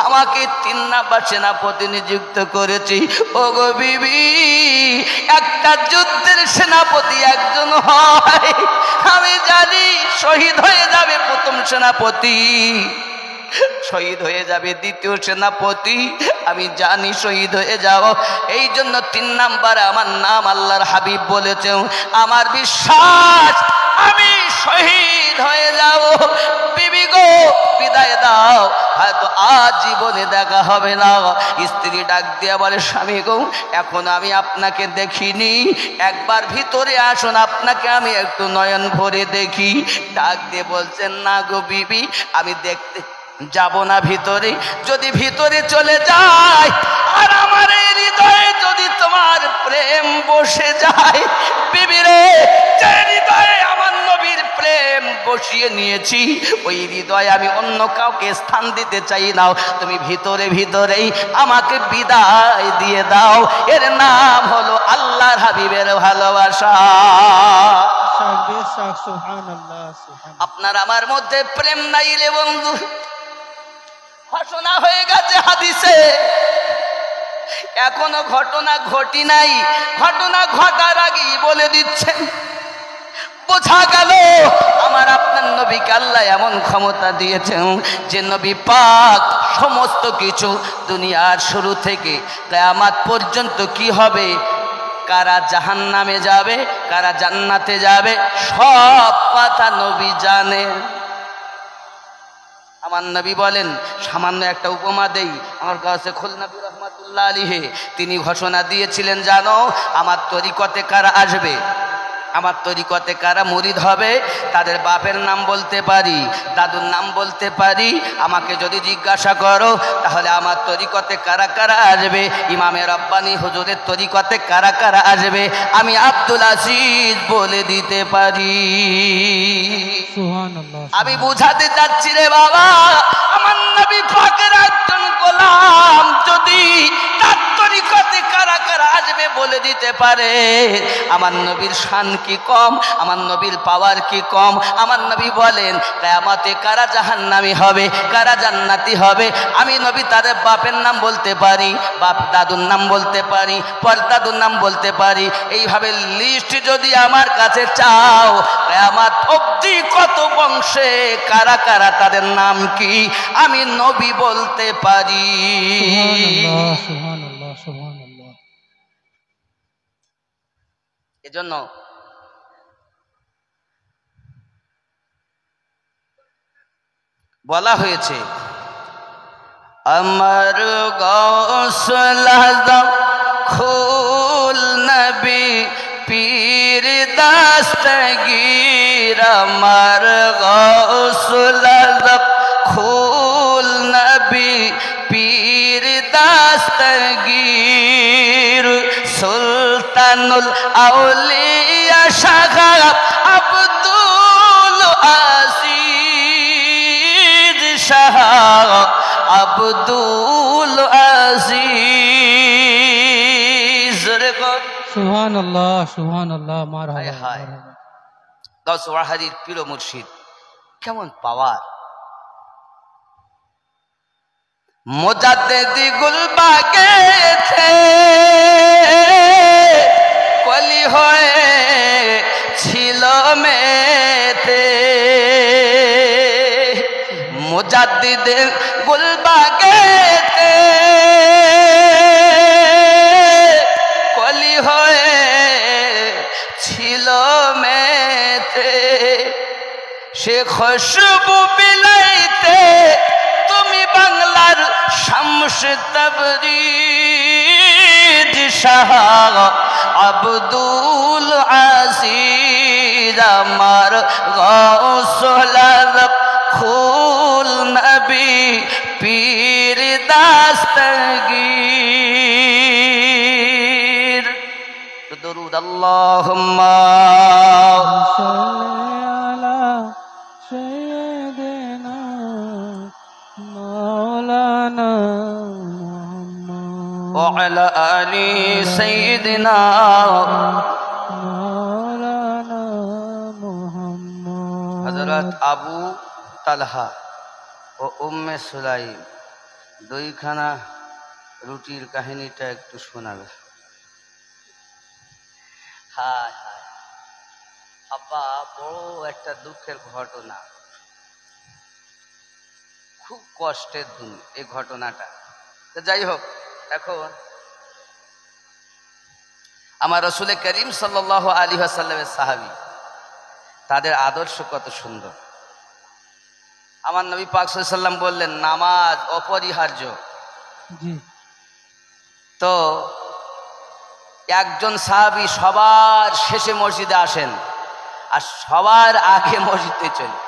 আমাকে 3 নাম্বার সেনাপতি নিযুক্ত করেছি। ও গো বিবি, একটা যুদ্ধের সেনাপতি একজন হয়, আমি জানি শহীদ হয়ে যাবে প্রথম সেনাপতি, শহীদ হয়ে যাবে দ্বিতীয় সেনাপতি, আমি জানি শহীদ হয়ে যাও। এই জন্য 3 নাম্বার আমার নাম আল্লাহর হাবিব বলেছেন। আমার বিশ্বাস আমি শহীদ হয়ে যাব। বিবি গো, বিদায় দাও, হয়তো আজ জীবনে দেখা হবে না। স্ত্রী ডাক দিয়ে বলে, স্বামী গো, এখন আমি আপনাকে দেখিনি, একবার ভিতরে আসুন, আপনাকে আমি একটু নয়ন ভরে দেখি। ডাক দিয়ে বলছেন, না গো বিবি, আমি দেখতে যাব না ভিতরে। যদি ভিতরে চলে যায় আর আমার এই হৃদয়ে যদি তোমার প্রেম বসে যায়, বিবি রে, যে হৃদয়ে আমার নবীর প্রেম বসিয়ে নিয়েছি, ওই হৃদয়ে আমি অন্য কাউকে স্থান দিতে চাই না। তুমি ভিতরে ভিতরেই আমাকে বিদায় দিয়ে দাও। এর নাম হলো আল্লাহর হাবিবের ভালোবাসা। সুবহানাল্লাহ, সুবহানাল্লাহ। আপনার আমার মধ্যে প্রেম নাই রে বন্ধু, ঘটনা হয়ে গেছে হাদিসে, এখনো ঘটনা ঘটি নাই, ঘটনা ঘটার আগেই বলে দিচ্ছেন। বোঝা গেল আমার আপনার নবীকে আল্লাহ এমন ক্ষমতা দিয়েছেন যে নবী পাক সমস্ত কিছু দুনিয়ার শুরু থেকে কিয়ামত পর্যন্ত কি হবে, কারা জাহান্নামে যাবে, কারা জান্নাতে যাবে, সব কথা নবী জানেন। আমার নবী বলেন, সামান্য একটা উপমা দেই, আমার কাছে খুলনাবী রহমাতুল্লাহ আলাইহি তিনি ঘোষণা দিয়েছিলেন, জানো আমার তরিকতে কারা আসবে, আমার তরিকতে কারা মুরিদ হবে, তাদের বাপের নাম বলতে পারি, দাদুর নাম বলতে পারি। আমাকে যদি জিজ্ঞাসা করো তাহলে আমার তরিকতে কারা কারা আসবে, ইমামে রব্বানী হুজুরের তরিকতে কারা কারা আসবে, আমি আব্দুল আজিজ বলে দিতে পারি। সুবহানাল্লাহ। আমি বুঝাতে চাচ্ছি রে বাবা, আমার নবী পাকের একজন গোলাম যদি তার তরিকতে কারা কারা আসবে বলে দিতে পারে, আমার নবীর শান কি কম, আমার নবীর পাওয়ার কি কম? আমার নবী বলেন, কিয়ামতে কারা জাহান্নামী হবে, কারা জান্নাতি হবে, আমি নবী তাদের বাপের নাম বলতে পারি, বাপ দাদুর নাম বলতে পারি, পরদাদুর নাম বলতে পারি। এইভাবে লিস্ট যদি আমার কাছে চাও, কিয়ামত অবধি কত বংশে কারা কারা তাদের নাম কি আমি নবী বলতে পারি। সুবহানাল্লাহ, সুবহানাল্লাহ, সুবহানাল্লাহ। এজন্য বলা হয়েছে, আমার গৌসুল আজম খুল নবী পীর দস্তগীর, আমার গৌসুল আজম খুল নবী পীর দস্তগীর, সুলতানুল আউলিয়া শাহ আব্দুল আজিজ, শাহ আব্দুল আজিজ। সুবহানাল্লাহ, সুবহানাল্লাহ, মারহাবা, হায় হায়, মারহাবা। গাউস ওয়াহাদির পীর মুর্শিদ, কেমন পাওয়ার! মুজাদ্দিদি গুলবাগে থে কলি হয়ে ছিল মেতে, মুজাদ্দিদের গুলবাগেতে কলি হয়ে ছিল মেতে, সে খুশবু বিলাইতে তুমি বাংলার শামস তাবরিজ শাহ আব্দুল আজিজ আমার গৌসুল আজম খুল নবী পীর দাস্তগীর। দরুদ আল্লাহুম্মা وعلى آل سيدنا হযরত আবু তালহা ও উম্মে সুলাইম দুইখানা রুটির কাহিনীটা একটু শোনাবে। হায় হায় আব্বা, বড় একটা দুঃখের ঘটনা, খুব কষ্টের দিন এই ঘটনাটা। তো যাই হোক, এখন আমার রাসূল করিম সাল্লাল্লাহু আলাইহি ওয়াসাল্লামের সাহাবী, তাদের আদর্শ কত সুন্দর। আমার নবী পাক সাল্লাল্লাহু আলাইহি ওয়াসাল্লাম বললেন নামাজ অপরিহার্য। তো একজন সাহাবী সবার শেষে মসজিদে আসেন আর সবার আগে মসজিদে চলে।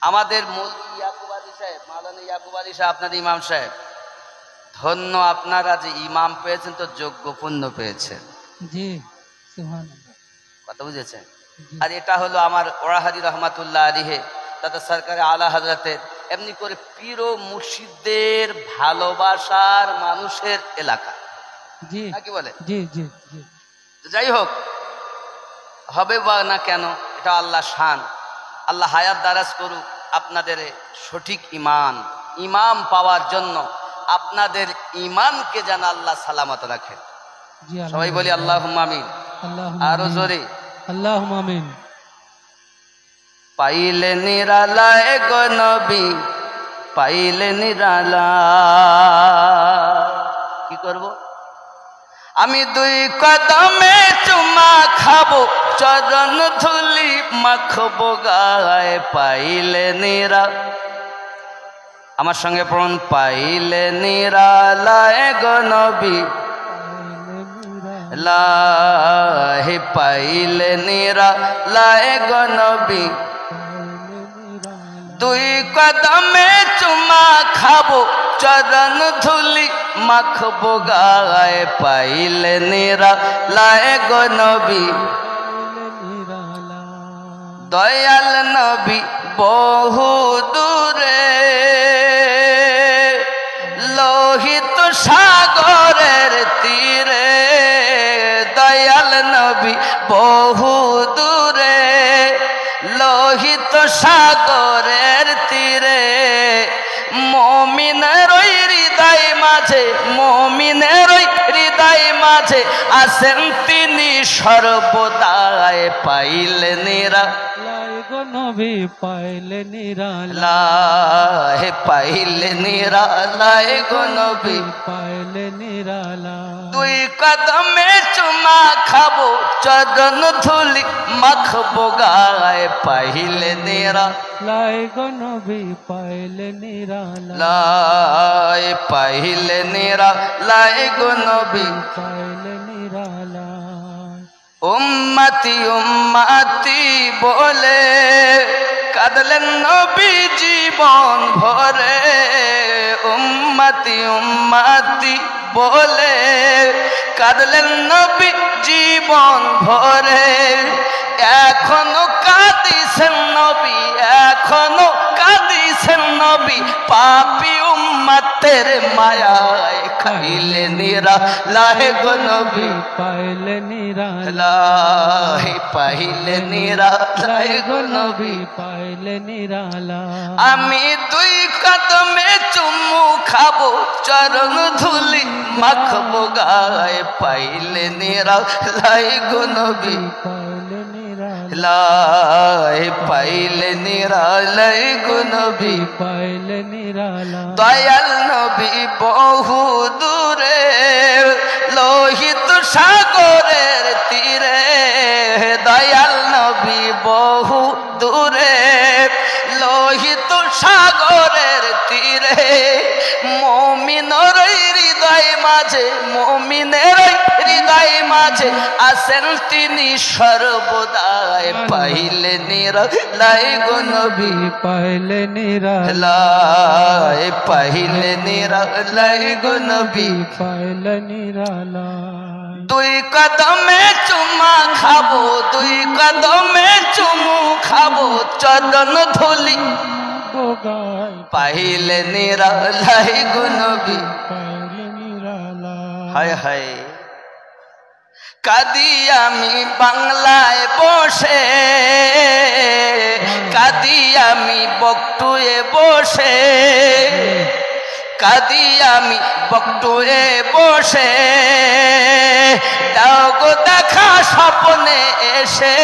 আমাদের মৌলভী ইয়াকুব আলী সাহেব, মাওলানা ইয়াকুব আলী সাহেব, আপনাদের ইমাম সাহেব, ধন্য আপনারা যে ইমাম পেয়েছেন, তো যোগ্য পুণ্য পেয়েছেন। জি সুবহানাল্লাহ, কথা বুঝেছেন? আর এটা হলো আমার ওরাহাদি রহমাতুল্লাহ আলাইহি তাতে সরকারে আলা হযরতের এমনি করে পীর ও মুর্শিদদের ভালোবাসার মানুষের এলাকা। জি কি বলে? জি জি জি। যাই হোক, হবে বা না কেন, এটা আল্লাহ শান। আল্লাহ হায়াত দারাজ করুক আপনাদের সঠিক ইমাম পাওয়ার জন্য আপনাদের ইমানকে যেন আল্লাহ সালামত রাখেন। সবাই বলি আল্লাহুম্মা আমিন। আরো জোরে আল্লাহুম্মা আমিন। পাইলে নিরালায় গো নবী, পাইলে নিরালা, কি করব? আমি দুই কদমে চুমা খাবো, চরণ ধুলি মাখবো গায়ে, পাইলে নিরা, আমার সঙ্গে পড়ুন, পাইলে নিরালায় গো নবী লাহে, পাইলে নিরালায় গো নবী, দুই কদমে চুমা খাবো, চরণ ধুলি মাখবো গায়ে, পাইলে নিরালায় গো নবী, দয়াল নবী বহু দূরে, লোহিত সাগরের তীরে, দয়াল নবী বহু দূরে, লোহিত সাগরের তীরে, মুমিনের হৃদয় মাঝে, মুমিনের হৃদয় মাঝে আছেন তিনি সর্বদাই, পাইলে নিরালায় গো নবী, পাইলে নিরালায়, পাইলে নিরালায় গো নবী, পাইলে নিরালা, দুই কদমে চুমা খাবো, চরণ ধুলি মাখবো গায়ে, পাইলে নিরালায় গো নবী, পাইলে নিরালা, পাইলে নিরালায় গো নবী, পাইলে নিরালা। উম্মতি উম্মতি বলে কাঁদলেন নবী জীবন ভরে, উম্মতি উম্মতি বলে কাঁদলেন নবী জীবন ভরে, এখনো কাঁদিছেন নবী, এখনো কাঁদিছেন নবী, পাপী উম্মতের মায়ায়, খাইলে নিরালায় গো নবী, পাইলে নিরালা, পাইলে নিরালায় গো নবী, পাইলে নিরালা। আমি দুই কদমে চুমু খাবো, চরণ ধুলি মাখবো গায়ে, পাইলে নিরালায় গো নবী, পাইলে নিরালা, লাই পাইলে নিরালাই গো নবী পাইলে নিরালা দয়াল নবী বহু দূরে লোহিত সাগরের তীরে দয়াল নবী বহু দূরে লোহিত সাগরের তীরে মুমিনের হৃদয় মাঝে মুমিনের হৃদয় মাঝে আছেন তিনি সর্বদাই পাইলে নিরালাই গো নবী পাইলে নিরালা লাই পাইলে নিরালাই গো নবী পাইলে নিরালা দুই কদমে চুমা খাবো দুই কদমে চুমু খাবো চরণ ধুলি গোগাই পাইলে নিরালাই গো নবী পাইলে নিরালা হায় হায় কাদি আমি বাংলায় বসে কাদি আমি বকটুয়ে বসে কাদি আমি বকটুয়ে বসে দাও গো দেখা স্বপ্নে এসে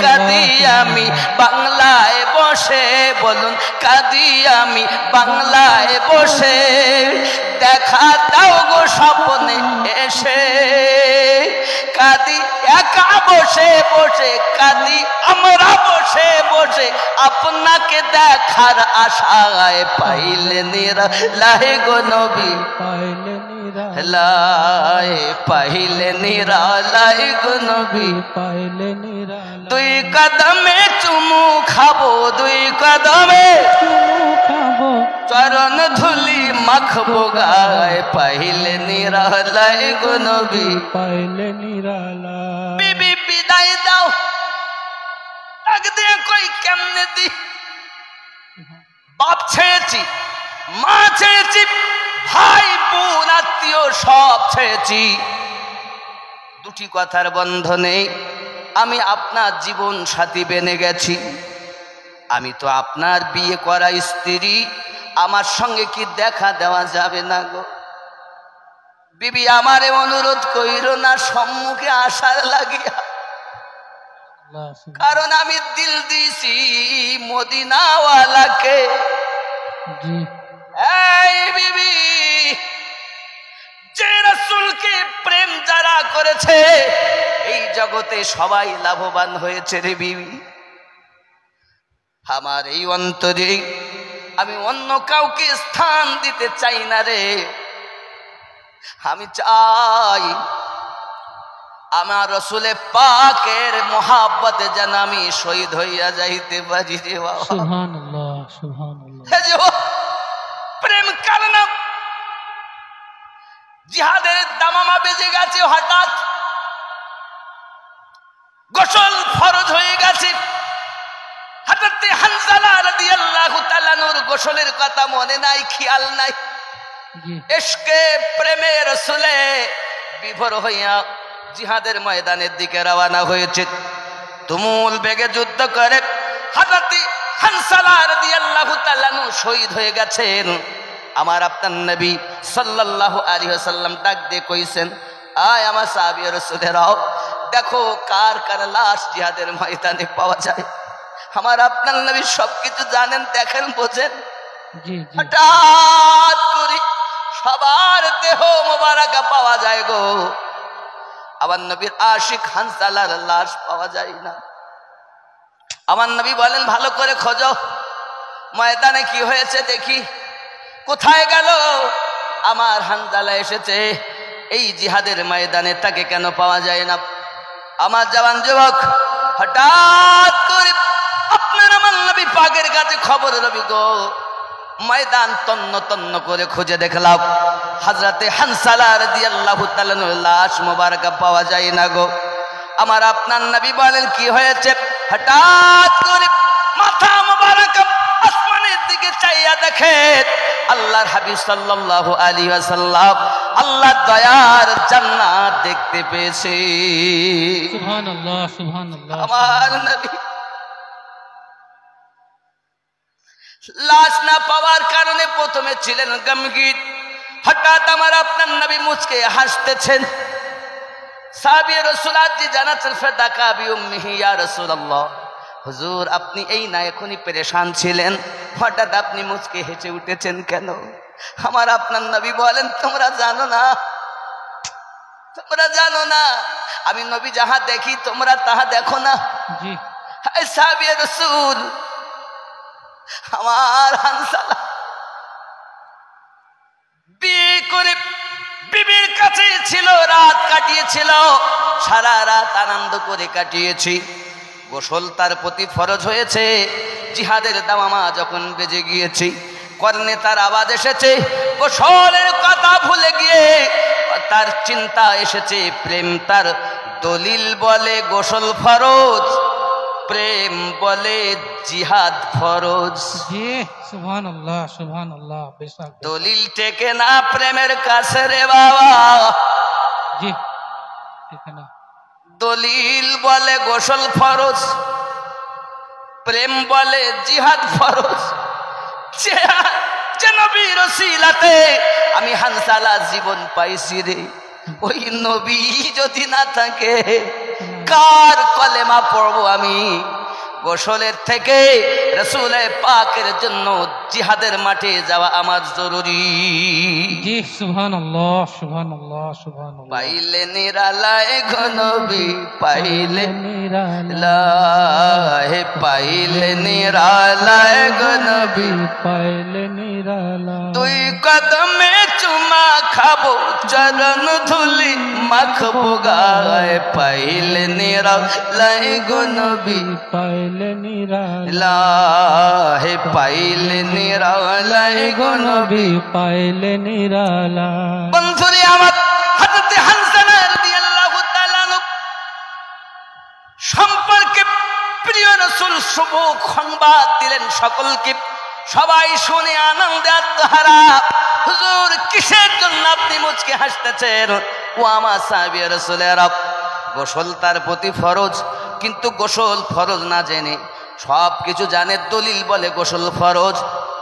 কাদি আমি বাংলায় বসে বলুন কাদি আমি বাংলায় বসে দেখা দাও গো স্বপ্নে এসে কাদি একা বসে বসে কাদি আমরা বসে বসে আপনাকে দেখার আশায় পাইলে নিরালাই গো নবী পাইলে নিরালা লাই পাইলে নিরালাই গো নবী পাইলে নিরালা দুই কদমে চুমু খাবো দুই কদমে চুমু খাবো চরণ ধুলি মাখবো গায় পাইলে নিরালাই গো নবী পাইলে নিরালা বিবি বিদায় দাও ডাক দিয়ে কই কেমনে দি বাপ ছেড়েছি মা ছেড়েছি ভাই বোন আত্মীয় সব ছেড়েছি দুটি কথার বন্ধনে আমি আপনার জীবন সাথী বেনে গেছি আমি তো আপনার বিয়ে করা স্ত্রী আমার সঙ্গে কি দেখা দেওয়া যাবে না গো বিবি আমারে অনুরোধ কইরো না সম্মুখে আসার লাগিয়া আল্লাহ সুবহান- কারণ আমি দিল দিছি মদিনাওয়ালাকে জি এই বিবি যে রাসূলকে প্রেম যারা করেছে এই জগতে সবাই লাভবান হয়েছে রে বিবি আমার এই অন্তরে আমি অন্য কাউকে স্থান দিতে চাই না রে আমি চাই আমার রসুলে পাকের মহাব্বতে যেন আমি শহীদ হইয়া যাইতে পারি রে বাবা সুবহানাল্লাহ সুবহানাল্লাহ হে যে ও প্রেম কারণে জিহাদের দামামা বেজে গেছে হঠাৎ গোসল ফরজ হয়ে গেছে হযরত হানজালা রাদিয়াল্লাহু তাআলা নূর গোসলের কথা মনে নাই খেয়াল নাই জি ইশকে প্রেমে রসুলে বিভোর হইয়া জিহাদের ময়দানের দিকে রওনা হয়েছে তুমুল বেগে যুদ্ধ করে হযরত হানজালা রাদিয়াল্লাহু তাআলা নূর শহীদ হয়ে গেছেন আমার আপনার নবী সাল্লাল্লাহু আলাইহি ওয়াসাল্লাম ডাক দিয়ে কইছেন আয় আমার সাহাবী রাসূলেরাও দেখো কার কার লাশ জিহাদের ময়দানে পাওয়া যায় আমার আপনার নবী সবকিছু জানেন দেখেন বোঝেন জি জি হঠাৎ করে সবার দেহ মোবারকা পাওয়া যায় গো আমার নবীর আশিক হানজালার লাশ পাওয়া যায় না আমার নবী বলেন ভালো করে খোঁজো ময়দানে কি হয়েছে দেখি কোথায় গেল আমার হানজালা এসেছে এই জিহাদের ময়দানে তাকে কেন পাওয়া যায় না আমার জওয়ান যুবক হঠাৎ করে আপনার আমার নবী পাকের কাছে খবর রবি গো ময়দান তন্ন তন্ন করে খুঁজে দেখলাম হযরতে হানজালা রাদিয়াল্লাহু তাআলার লাশ মোবারকা পাওয়া যায় না গো আমার আপনার নবী বলেন কি হয়েছে হঠাৎ করে মাথা মোবারকা আসমানের দিকে চাইয়া দেখে আল্লাহর হাবিব সাল্লাল্লাহু আলাইহি ওয়াসাল্লাম আল্লাহর দয়ার জান্নাত দেখতে পেয়েছে সুবহানাল্লাহ সুবহানাল্লাহ আমার নবী লাশ না পাওয়ার কারণে প্রথমে ছিলেন গমগীন হঠাৎ আমার আপনার নবী মুচকে হাসতেছেন সাহাবী রাসূল আজি জানাতেন ফাদাকা বিউম্মিহি ইয়া রাসূলুল্লাহ, হুজুর আপনি এই না এখনই পেরেশান ছিলেন, হঠাৎ আপনি মুচকে হেসে উঠেছেন কেন? আমার আপনার নবী বলেন তোমরা জানো না, তোমরা জানো না আমি নবী যাহা দেখি তোমরা তাহা দেখো না। জি হায় সাহাবী রাসূল, আমার হানসালা বিয়ে করে বিবির কাছে ছিল, রাত কাটিয়েছিল, সারা রাত আনন্দ করে কাটিয়েছি। গোসল তার প্রতি ফরজ হয়েছে। জিহাদের দামামা যখন বেজে গিয়েছি, কর্ণে তার আওয়াজ এসেছে, গোসলের কথা ভুলে গিয়ে তার চিন্তা এসেছে প্রেম। তার দলিল বলে গোসল ফরজ, প্রেম বলে জিহাদ ফরজ। জি সুবহানাল্লাহ সুবহানাল্লাহ বেশক দলিল টেকে না প্রেমের কাছে রে বাবা। জি ঠিক না দলিল বলে গোসল ফরজ, প্রেম বলে জিহাদ ফরজ। যে নবীর ওসিলাতে আমি হানসালা জীবন পাইছি রে, ওই নবী যদি না থাকে কার কলেমা পড়বো আমি? গোসলের থেকে রাসূলে পাকের জন্য জিহাদের মাঠে যাওয়া আমার জরুরি। জি সুবহানাল্লাহ সুবহানাল্লাহ সুবহানাল্লাহ পাইলে নিরালায় গো নবী, পাইলে নিরালা হে পাইলে নিরালায় গো নবী, পাইলে নিরালা দুই কদমে চুমা খাবো, চরণ ধুলি মাখবো গায়ে। পাইলে নিরালায় গো নবী, পাইলে নিরালা লা হে পাইলে নিরালায় গো নবী। পাইলে নিরালা বন্ধুরে আমার, হযরত হানজালা রাদিয়াল্লাহু তাআলা আনহু সম্পর্কে প্রিয় রাসূল শুভ সংবাদ দিলেন সকলকে। সবাই শুনে আনন্দে আত্মহারা। হুজুর কিসের জন্য আপনি মুচকে হাসতেছেন? ও আমার সাহাবী রাসূলেরা, গোসল তার প্রতি ফরজ, কিন্তু গোসল ফরজ না জেনে সব কিছু জানে। দলিল বলে গোসল ফরজ,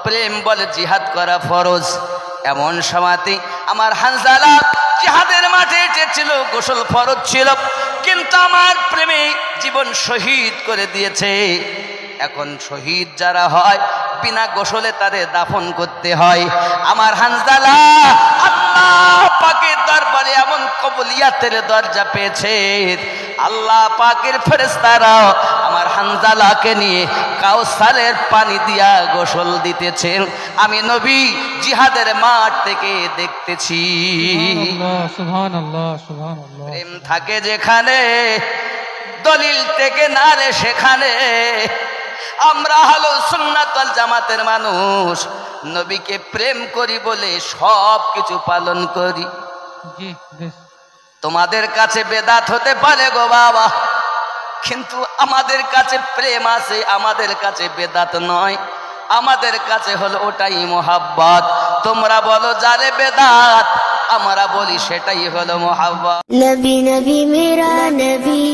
প্রেম বলে জিহাদ করা ফরজ। এমন সময়তে আমার হানজালা জিহাদের মাঠে এসেছিল, গোসল ফরজ ছিল, কিন্তু আমার প্রেমে জীবন শহীদ করে দিয়েছে। এখন শহীদ যারা হয় বিনা গোসলে তাদের দাফন করতে হয়। আমার হানজালা আল্লাহ পাকের দরবারে এমন কবুলিয়াতের দরজা পেয়েছে, আল্লাহ পাকের ফেরেশতারা আমার হানজালাকে নিয়ে কাউসারের পানি দিয়া গোসল দিতেছেন। আমি নবী জিহাদের মাঠ থেকে দেখতেছি। সুবহানাল্লাহ সুবহানাল্লাহ প্রেম থাকে যেখানে, দলিল থেকে না রে সেখানে। আমরা হলো সুন্নাত ওয়াল জামাতের মানুষ, নবীকে প্রেম করি বলে সব কিছু পালন করি। জি বেশ তোমাদের কাছে বেদাত হতে পারে গো বাবা, কিন্তু আমাদের কাছে প্রেম আছে, আমাদের কাছে বেদাত নয়। আমাদের কাছে হলো ওটাই মোহাব্বত। তোমরা বলো যারে বেদাত, আমরা বলি সেটাই হলো মোহাব্বত। नबी नबी मेरा नबी